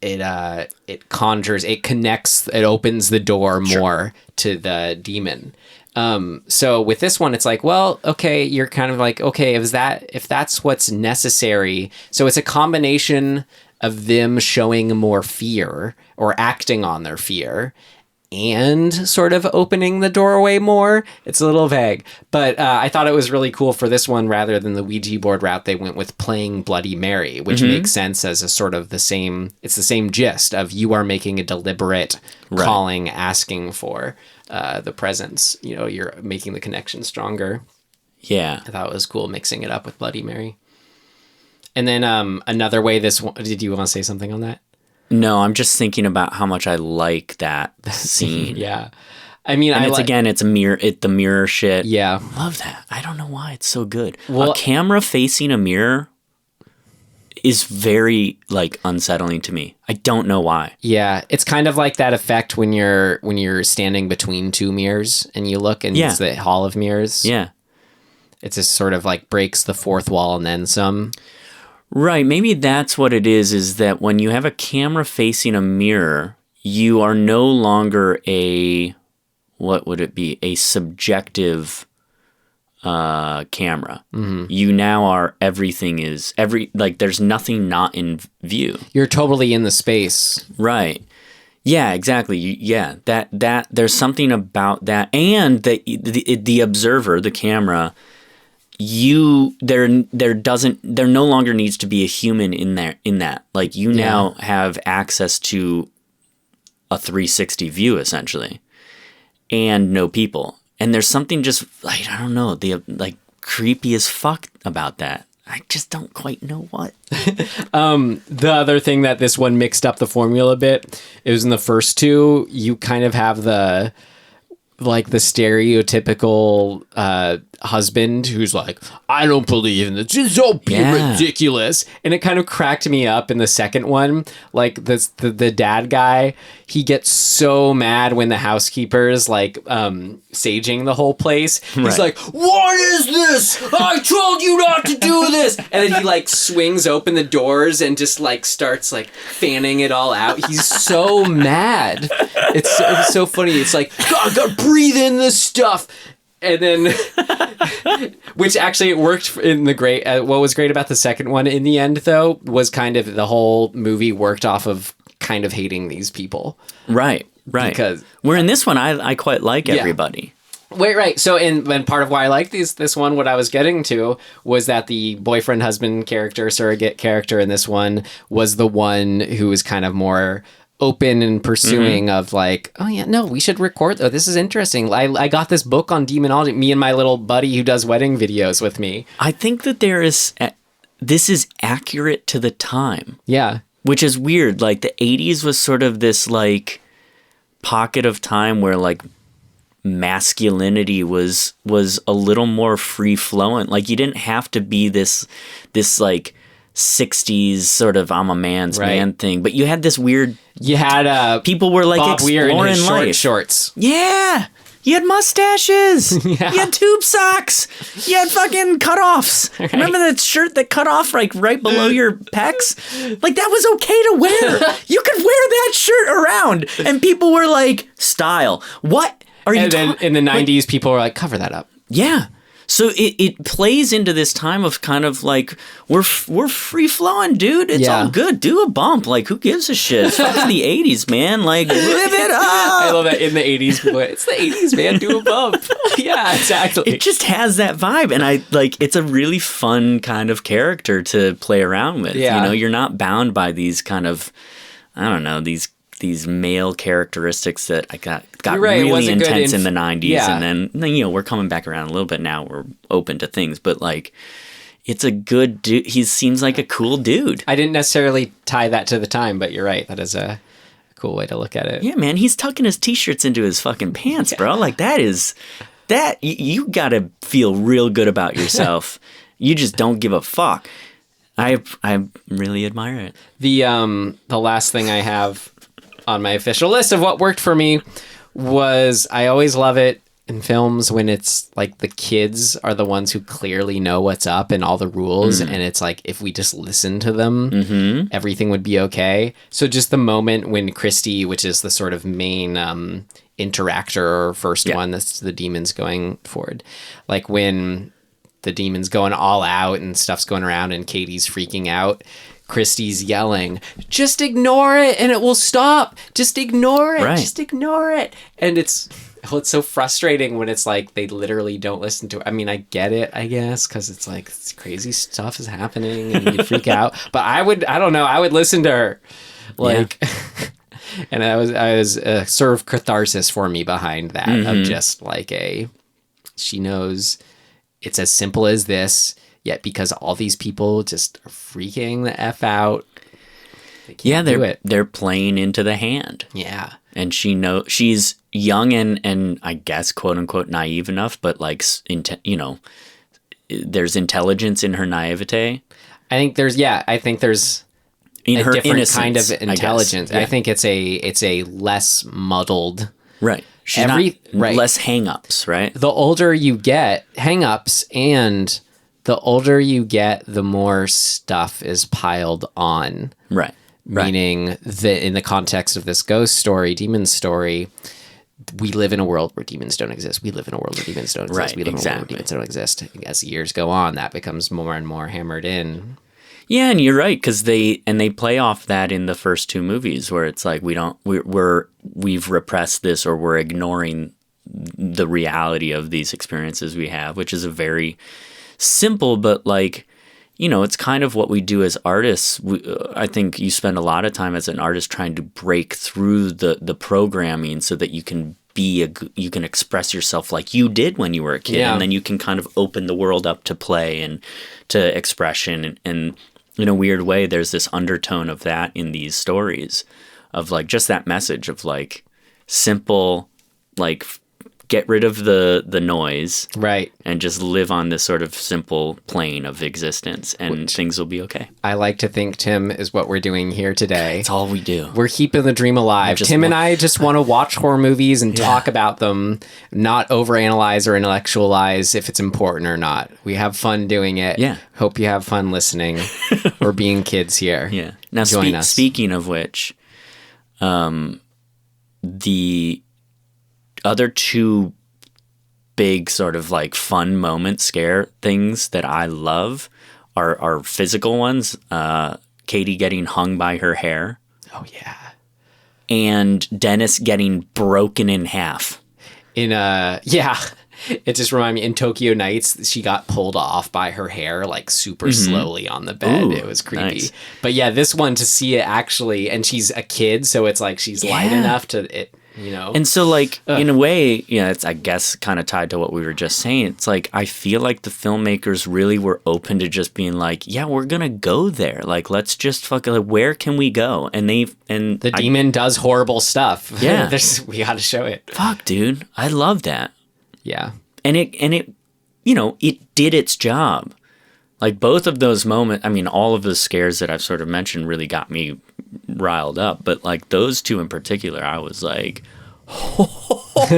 B: conjures, it connects, it opens the door more to the demon. So with this one, it's like, well, okay, you're kind of like, okay, if that's what's necessary. So it's a combination of them showing more fear or acting on their fear and sort of opening the doorway more. It's a little vague, but I thought it was really cool for this one. Rather than the Ouija board route, they went with playing Bloody Mary, which makes sense as a sort of the same gist of you are making a deliberate calling, asking for the presence. You know, you're making the connection stronger.
C: Yeah.
B: I thought it was cool mixing it up with Bloody Mary. And then another way this one, did you want to say something on that?
C: No, I'm just thinking about how much I like that scene.
B: Yeah. I mean,
C: and it's the mirror shit.
B: Yeah.
C: Love that. I don't know why it's so good.
B: Well,
C: a camera facing a mirror is very like unsettling to me. I don't know why.
B: Yeah, it's kind of like that effect when you're standing between two mirrors and you look and it's the hall of mirrors.
C: Yeah.
B: It's just sort of like breaks the fourth wall and then some.
C: Right. Maybe that's what it is that when you have a camera facing a mirror, you are no longer what would it be? A subjective camera. Mm-hmm. You now are, there's nothing not in view.
B: You're totally in the space.
C: Right. Yeah, exactly. That there's something about that. And the observer, the camera, there no longer needs to be a human in that. Like you now have access to a 360 view essentially, and no people. And there's something just like, I don't know, creepy as fuck about that. I just don't quite know what.
B: The other thing that this one mixed up the formula a bit, it was in the first two, you kind of have the stereotypical husband who's like, I don't believe in this. It's so ridiculous. And it kind of cracked me up in the second one. Like the dad guy, he gets so mad when the housekeeper's saging the whole place. He's like, what is this? I told you not to do this. And then he swings open the doors and just starts fanning it all out. He's so mad. It's so funny. It's like, God, gotta breathe in this stuff. And then, which actually it worked in the great. What was great about the second one in the end, though, was kind of the whole movie worked off of kind of hating these people. Right. Because
C: where in this one, I quite like everybody.
B: Wait, right. So, and part of why I like this one, what I was getting to was that the boyfriend, husband character, surrogate character in this one was the one who was kind of more open and pursuing of we should record though. This is interesting. I got this book on demonology. Me and my little buddy who does wedding videos with me.
C: I think that this is accurate to the time.
B: Yeah.
C: Which is weird. Like the 80s was sort of this pocket of time where masculinity was a little more free flowing. Like you didn't have to be this 60s sort of I'm a man's man thing, but you had this weird. You had people were
B: Bob Weir in his
C: life.
B: shorts.
C: Yeah, you had mustaches. You had tube socks. You had fucking cutoffs. Right. Remember that shirt that cut off right below your pecs? That was okay to wear. You could wear that shirt around, and people were like, "Style, what are you?"
B: And then in the 90s, people were like, "Cover that up."
C: Yeah. So it plays into this time of kind of we're free flowing, dude. It's all good. Do a bump. Who gives a shit? It's fucking the 80s, man. Live it up.
B: I love that in the 80s. It's the 80s, man. Do a bump. Yeah, exactly.
C: It just has that vibe, and it's a really fun kind of character to play around with. Yeah. You know, you're not bound by these kind of, I don't know, these male characteristics that I got really intense in the 90s, and then we're coming back around a little bit now. We're open to things, but it's a good dude. He seems like a cool dude.
B: I didn't necessarily tie that to the time, but you're right. That is a cool way to look at it.
C: Yeah, man, he's tucking his t-shirts into his fucking pants, bro. You gotta feel real good about yourself. You just don't give a fuck. I really admire it.
B: The last thing I have on my official list of what worked for me was, I always love it in films when it's the kids are the ones who clearly know what's up and all the rules, and it's if we just listen to them, everything would be okay. So just the moment when Christy, which is the sort of main interactor or first one, that's the demons going forward, when the demon's going all out and stuff's going around and Katie's freaking out, Christy's yelling, just ignore it and it will stop. Just ignore it.
C: Right.
B: Just ignore it. And it's so frustrating when it's like they literally don't listen to it. I mean, I get it, I guess, because it's like crazy stuff is happening and you freak out. But I don't know, I would listen to her. Like, and I was sort of catharsis for me behind that of just like she knows it's as simple as this, yet because all these people just are freaking the F out.
C: They're playing into the hand.
B: Yeah.
C: And she's young and I guess quote unquote naive enough, but like, there's intelligence in her naivete.
B: I think there's
C: In
B: a
C: her
B: different
C: innocence,
B: kind of intelligence.
C: Yeah.
B: I think it's a less muddled.
C: Right. She's less hang-ups, right?
B: The older you get, hang-ups, and the older you get, the more stuff is piled on.
C: Right.
B: Meaning that in the context of this ghost story, demon story, we live in a world where demons don't exist. We live in a world where demons don't exist.
C: Right,
B: We live in a world where
C: exactly.
B: demons don't exist. As years go on, that becomes more and more hammered in.
C: Yeah, and you're right, because they play off that in the first two movies where it's like we've repressed this or we're ignoring the reality of these experiences we have, which is a very simple but like, it's kind of what we do as artists. I think you spend a lot of time as an artist trying to break through the programming so that you can you can express yourself like you did when you were a kid, and then you can kind of open the world up to play and to expression and in a weird way, there's this undertone of that in these stories of like just that message of like simple, like get rid of the noise,
B: right,
C: and just live on this sort of simple plane of existence, and things will be okay.
B: I like to think, Tim, is what we're doing here today.
C: It's all we do.
B: We're keeping the dream alive. Tim and I just want to watch horror movies and talk about them, not overanalyze or intellectualize if it's important or not. We have fun doing it.
C: Yeah.
B: Hope you have fun listening or being kids here.
C: Yeah. Now,
B: Join us.
C: Speaking of which, the other two big sort of like fun moment scare things that I love are physical ones. Katie getting hung by her hair.
B: Oh, yeah.
C: And Dennis getting broken in half.
B: It just reminded me, in Tokyo Nights, she got pulled off by her hair, like, super slowly on the bed.
C: Ooh,
B: it was creepy.
C: Nice.
B: But yeah, this one, to see it actually, and she's a kid, so it's like she's light enough to it, And
C: so, like, in a way, it's, I guess, kind of tied to what we were just saying. It's like, I feel like the filmmakers really were open to just being like, yeah, we're going to go there. Like, let's just fucking, like, where can we go? And the
B: demon does horrible stuff.
C: Yeah.
B: We got to show it.
C: Fuck, dude. I love that.
B: Yeah.
C: And it it did its job. Like both of those moments, I mean, all of the scares that I've sort of mentioned really got me riled up. But like those two in particular, I was like, oh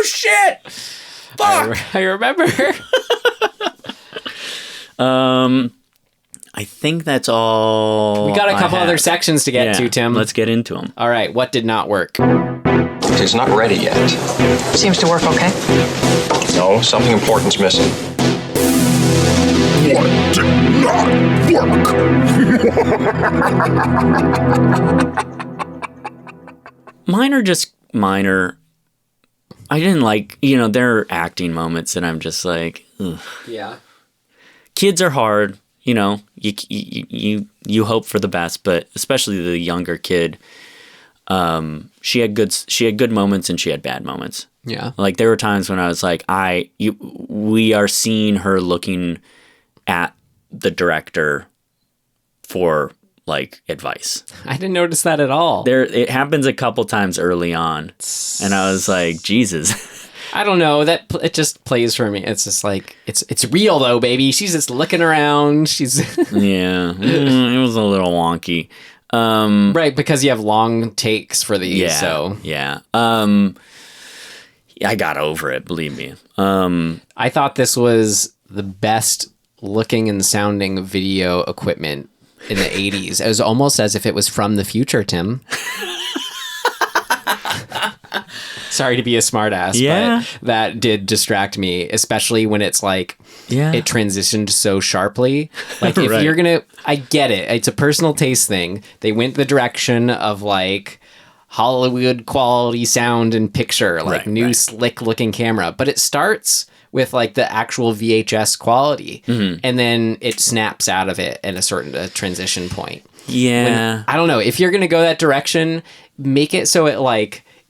C: shit! Fuck!
B: I remember.
C: I think that's all.
B: We got a couple other sections to get to, Tim.
C: Let's get into them.
B: All right. What did not work?
H: It's not ready yet.
I: Seems to work okay.
H: No, something important's missing.
A: What did not work?
C: Mine are just minor. I didn't like, there are acting moments that I'm just like, ugh.
B: Yeah.
C: Kids are hard, you hope for the best, but especially the younger kid. She had good moments and she had bad moments.
B: Yeah.
C: Like there were times when I was like, we are seeing her looking at the director for like advice.
B: I didn't notice that at all.
C: It happens a couple times early on, and I was like, Jesus.
B: I don't know, it just plays for me. It's just like it's real though, baby. She's just looking around. She's
C: yeah, it was a little wonky.
B: Right, because you have long takes for these.
C: Yeah,
B: so
C: yeah. I got over it, believe me.
B: I thought this was the best looking and sounding video equipment in the 80s. It was almost as if it was from the future, Tim. Sorry to be a smartass, but that did distract me, especially when it's like it transitioned so sharply. Like if you're gonna, I get it. It's a personal taste thing. They went the direction of like Hollywood quality sound and picture, like new slick looking camera, but it starts with like the actual VHS quality, and then it snaps out of it at a certain transition point.
C: Yeah.
B: I don't know. If you're going to go that direction, make it so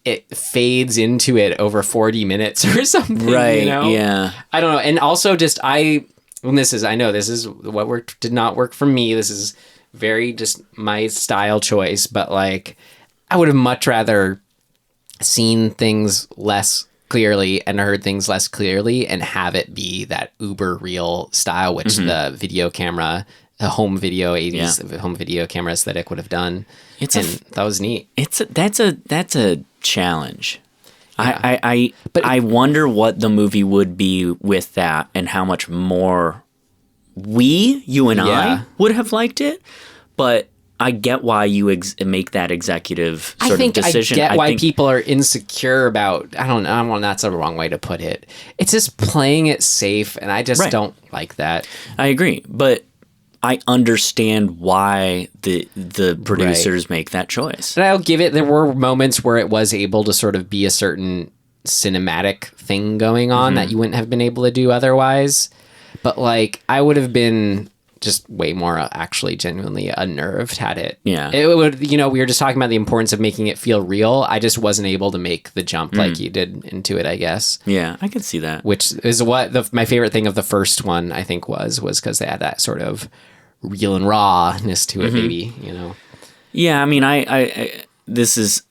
B: it fades into it over 40 minutes or something.
C: Right.
B: You know?
C: Yeah.
B: I don't know. And also I know this is what did not work for me. This is very just my style choice, but like I would have much rather seen things less clearly and heard things less clearly and have it be that uber real style, which the video camera, the home video 80s home video camera aesthetic would have done. That was neat.
C: That's a challenge. Yeah. I wonder what the movie would be with that and how much more you and I would have liked it, but I get why you make that executive sort of decision.
B: I get why people are insecure about, I don't know, that's the wrong way to put it. It's just playing it safe, and I just don't like that.
C: I agree, but I understand why the producers make that choice.
B: And I'll give it, there were moments where it was able to sort of be a certain cinematic thing going on that you wouldn't have been able to do otherwise. But like, I would have been just way more actually genuinely unnerved had it. Yeah. It would, we were just talking about the importance of making it feel real. I just wasn't able to make the jump like you did into it, I guess.
C: Yeah, I could see that.
B: Which is what my favorite thing of the first one, I think, was because they had that sort of real and rawness to it, maybe,
C: Yeah, I mean, I this is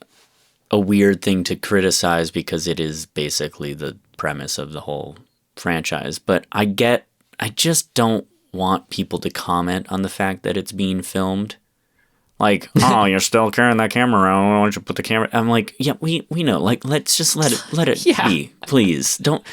C: a weird thing to criticize because it is basically the premise of the whole franchise. But I just don't want people to comment on the fact that it's being filmed. Like, oh, you're still carrying that camera around. Why don't you put the camera? I'm like, yeah, we know. Like, let's just let it be, please. Don't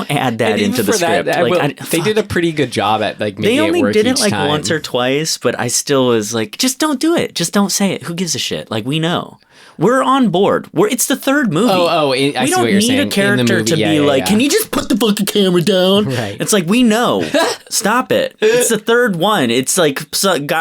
C: add that into the script.
B: They did a pretty good job at like making it work.
C: They only did it like
B: time.
C: once or twice, but I still was like, just don't do it. Just don't say it. Who gives a shit? Like, we know. We're on board. It's the third movie.
B: I see what you're saying.
C: We don't need a character to be like, can you just put the fucking camera down? Right. It's like, we know. Stop it. It's the third one. It's like,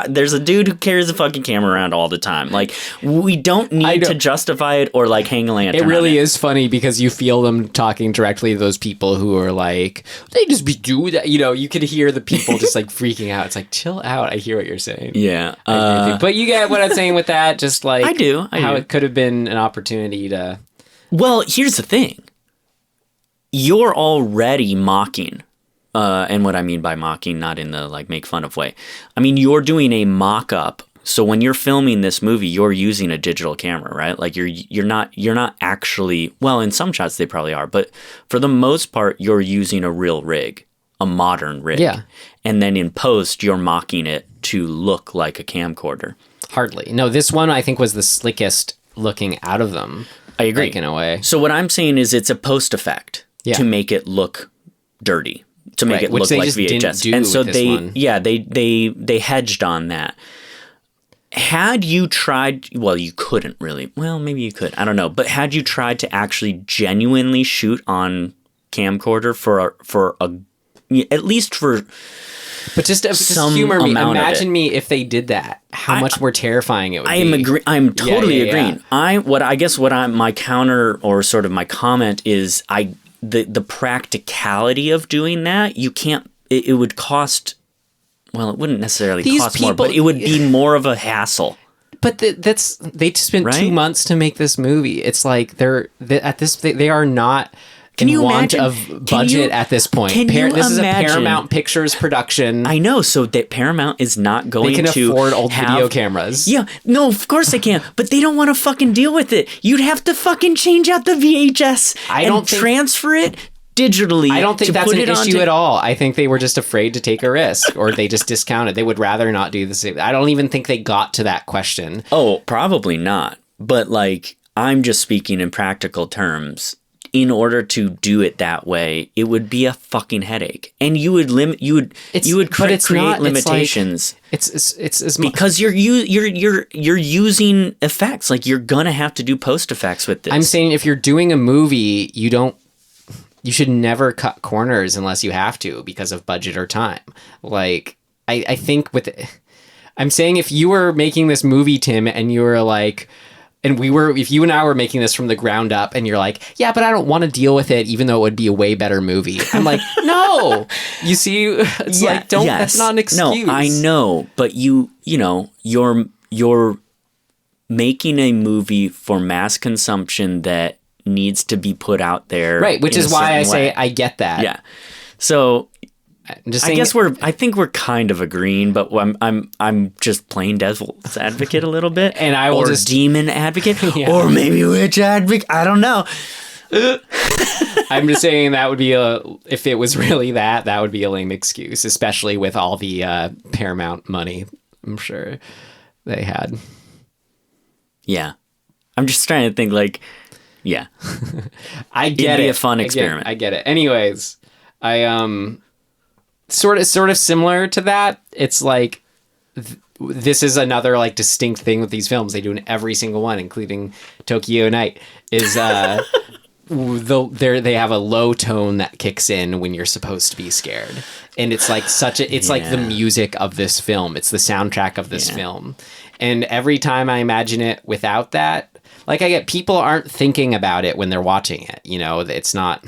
C: there's a dude who carries a fucking camera around all the time. Like, we don't need to justify it or like hang a lantern.
B: It really is funny because you feel them talking directly to those people who are like, they just do that. You could hear the people just like freaking out. It's like, chill out. I hear what you're saying.
C: Yeah.
B: But you get what I'm saying with that. Just like,
C: I do.
B: It could have been an opportunity to.
C: Well, here's the thing. You're already mocking. And what I mean by mocking, not in the like make fun of way. I mean, you're doing a mock-up. So when you're filming this movie, you're using a digital camera, right? Like you're not actually, well, in some shots they probably are, but for the most part, you're using a real rig, a modern rig.
B: Yeah.
C: And then in post, you're mocking it to look like a camcorder.
B: Hardly. No, this one I think was the slickest looking out of them.
C: I agree.
B: Like, in a way.
C: So what I'm saying is it's a post effect to make it look dirty, to make it look like VHS. And so they hedged on that. Had you tried, well, you couldn't really. Well, maybe you could. I don't know. But had you tried to actually genuinely shoot on camcorder for at least for
B: But just humor me. Imagine me if they did that. How much more terrifying it would be.
C: I'm totally agreeing. My counter or sort of my comment is the practicality of doing that. You can't. It would cost. Well, it wouldn't necessarily cost more, but it would be more of a hassle.
B: But they spent 2 months to make this movie. It's like they are not.
C: Can you
B: want
C: imagine
B: of budget at this point? This is a Paramount Pictures production.
C: I know, so that Paramount is not going to
B: afford old video cameras.
C: Yeah, no, of course they can, but they don't want to fucking deal with it. You'd have to fucking change out the VHS and transfer it digitally.
B: I don't think that's an issue at all. I think they were just afraid to take a risk, or they just discounted. They would rather not do the same. I don't even think they got to that question.
C: Oh, probably not. But like, I'm just speaking in practical terms. in order to do it that way, it would be a fucking headache, and you would create limitations.
B: It's
C: because you're using effects. Like, you're gonna have to do post effects with this.
B: I'm saying if you're doing a movie, you should never cut corners unless you have to because of budget or time. Like, I think I'm saying if you were making this movie, Tim, and you were like, if you and I were making this from the ground up and you're like, yeah, but I don't want to deal with it, even though it would be a way better movie. I'm like, no, you see, it's like, that's not an excuse.
C: No, I know, but you're making a movie for mass consumption that needs to be put out there.
B: Right. Which is why I say I get that.
C: Yeah. So
B: I'm just saying,
C: I think we're kind of agreeing, but I'm just playing devil's advocate a little bit,
B: and I will
C: or
B: just
C: demon advocate, or maybe witch advocate. I don't know.
B: I'm just saying that would be if it was really that would be a lame excuse, especially with all the Paramount money I'm sure they had.
C: Yeah, I'm just trying to think. Like, yeah,
B: I get
C: It'd
B: it.
C: Be a fun experiment.
B: I get it. Anyways, I sort of similar to that. It's like this is another like distinct thing with these films. They do in every single one, including Tokyo Night. Is they have a low tone that kicks in when you're supposed to be scared, and it's like like the music of this film. It's the soundtrack of this film, and every time I imagine it without that, like I get people aren't thinking about it when they're watching it. You know, it's not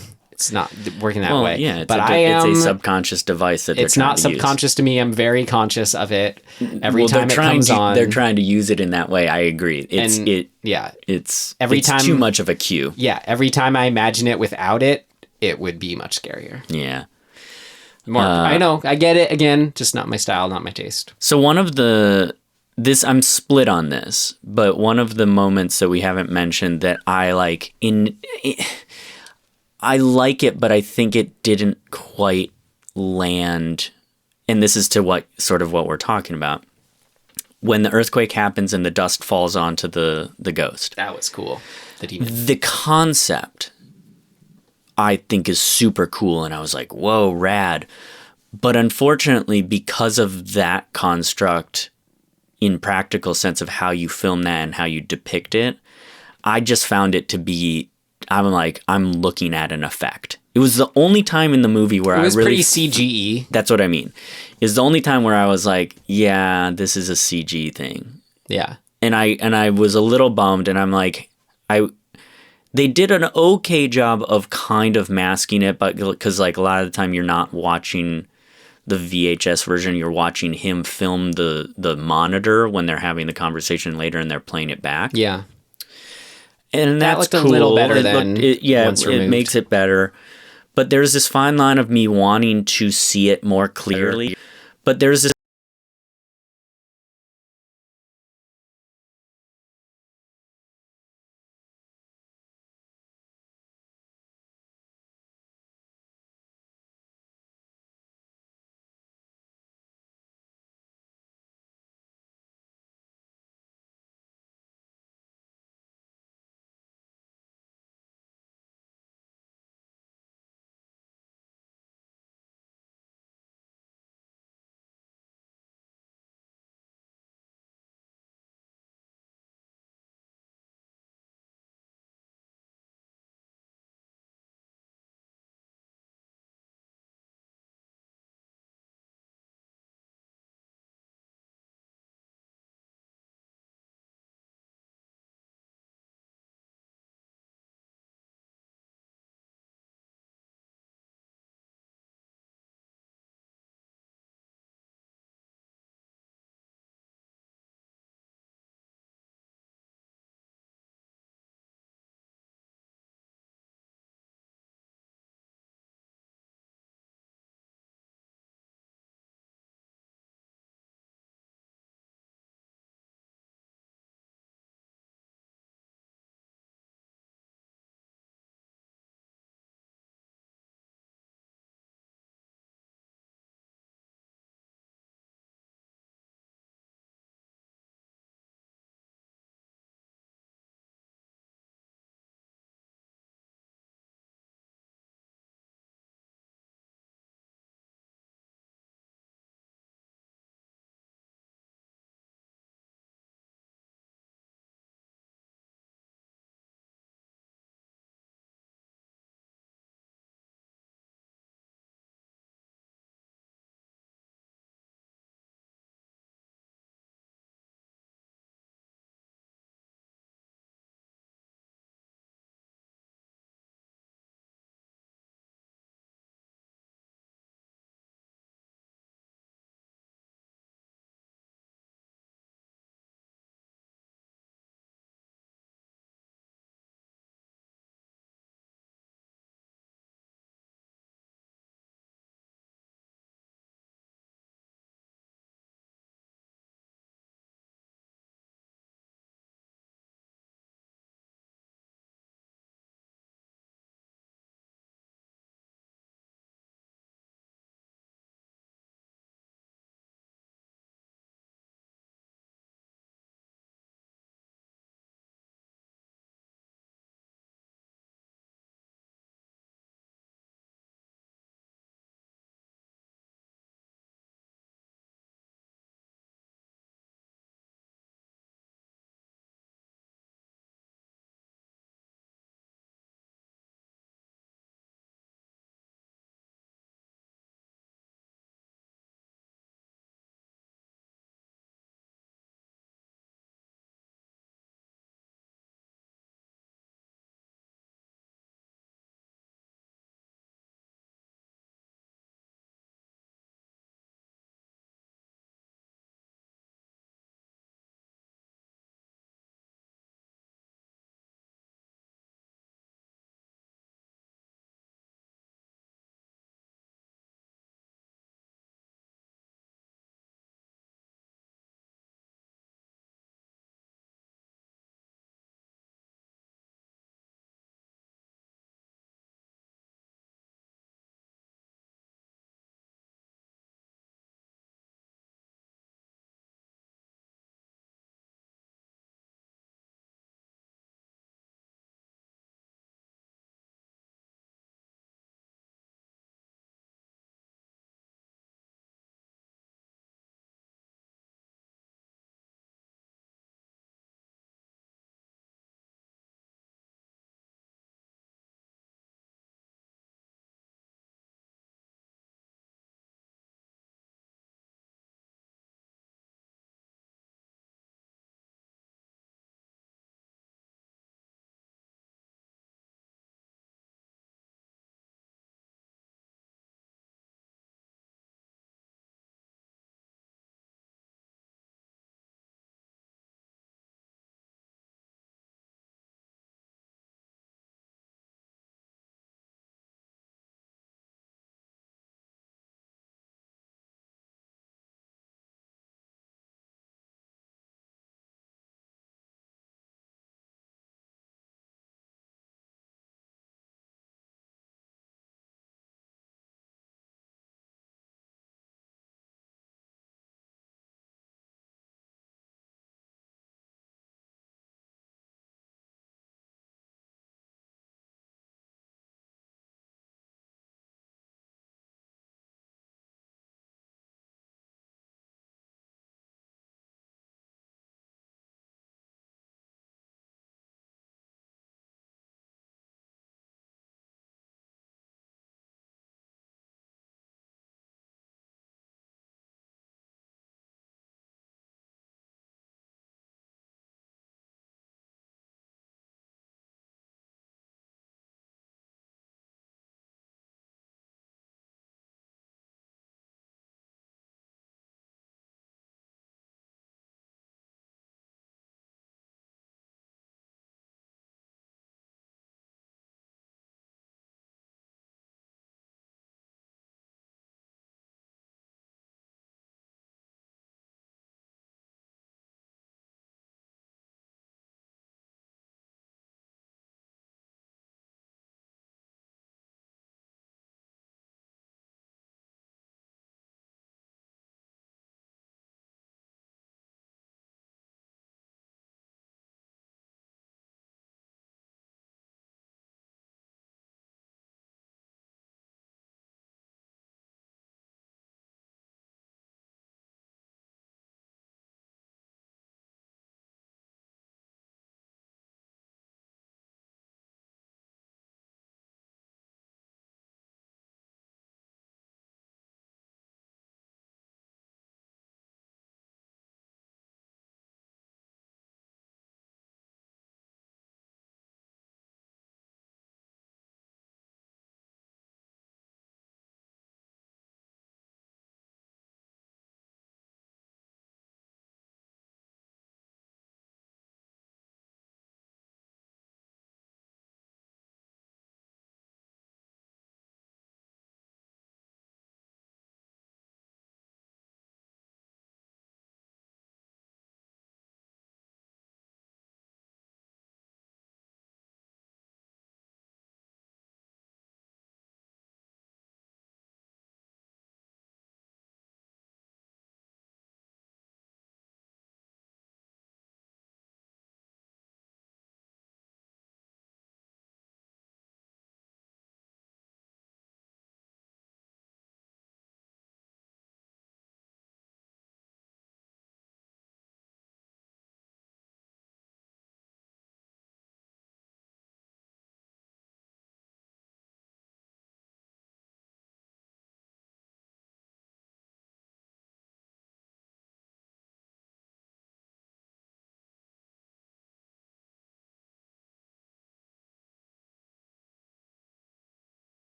B: working that way.
C: Yeah,
B: but
C: it's a subconscious device that
B: it's not subconscious to me. I'm very conscious of it every time it comes on.
C: They're trying to use it in that way. I agree. It's too much of a cue.
B: Yeah, every time I imagine it without it, it would be much scarier.
C: Yeah.
B: I know. I get it. Again, just not my style, not my taste.
C: So I'm split on this, but one of the moments that we haven't mentioned that I like I like it, but I think it didn't quite land. And this is to what we're talking about. When the earthquake happens and the dust falls onto the ghost.
B: That was cool.
C: The concept, I think, is super cool. And I was like, whoa, rad. But unfortunately, because of that construct, in practical sense of how you film that and how you depict it, I just found it to be... I'm looking at an effect. It was the only time in the movie where
B: it was pretty CGE.
C: That's what I mean. It's the only time where I was like, yeah, this is a CG thing.
B: Yeah.
C: And I was a little bummed, and I'm like, they did an okay job of kind of masking it, but because like a lot of the time you're not watching the VHS version, you're watching him film the monitor when they're having the conversation later and they're playing it back.
B: Yeah.
C: And
B: that
C: that's
B: looked
C: cool.
B: a little better than
C: it makes it better. But there's this fine line of me wanting to see it more clearly. But there's this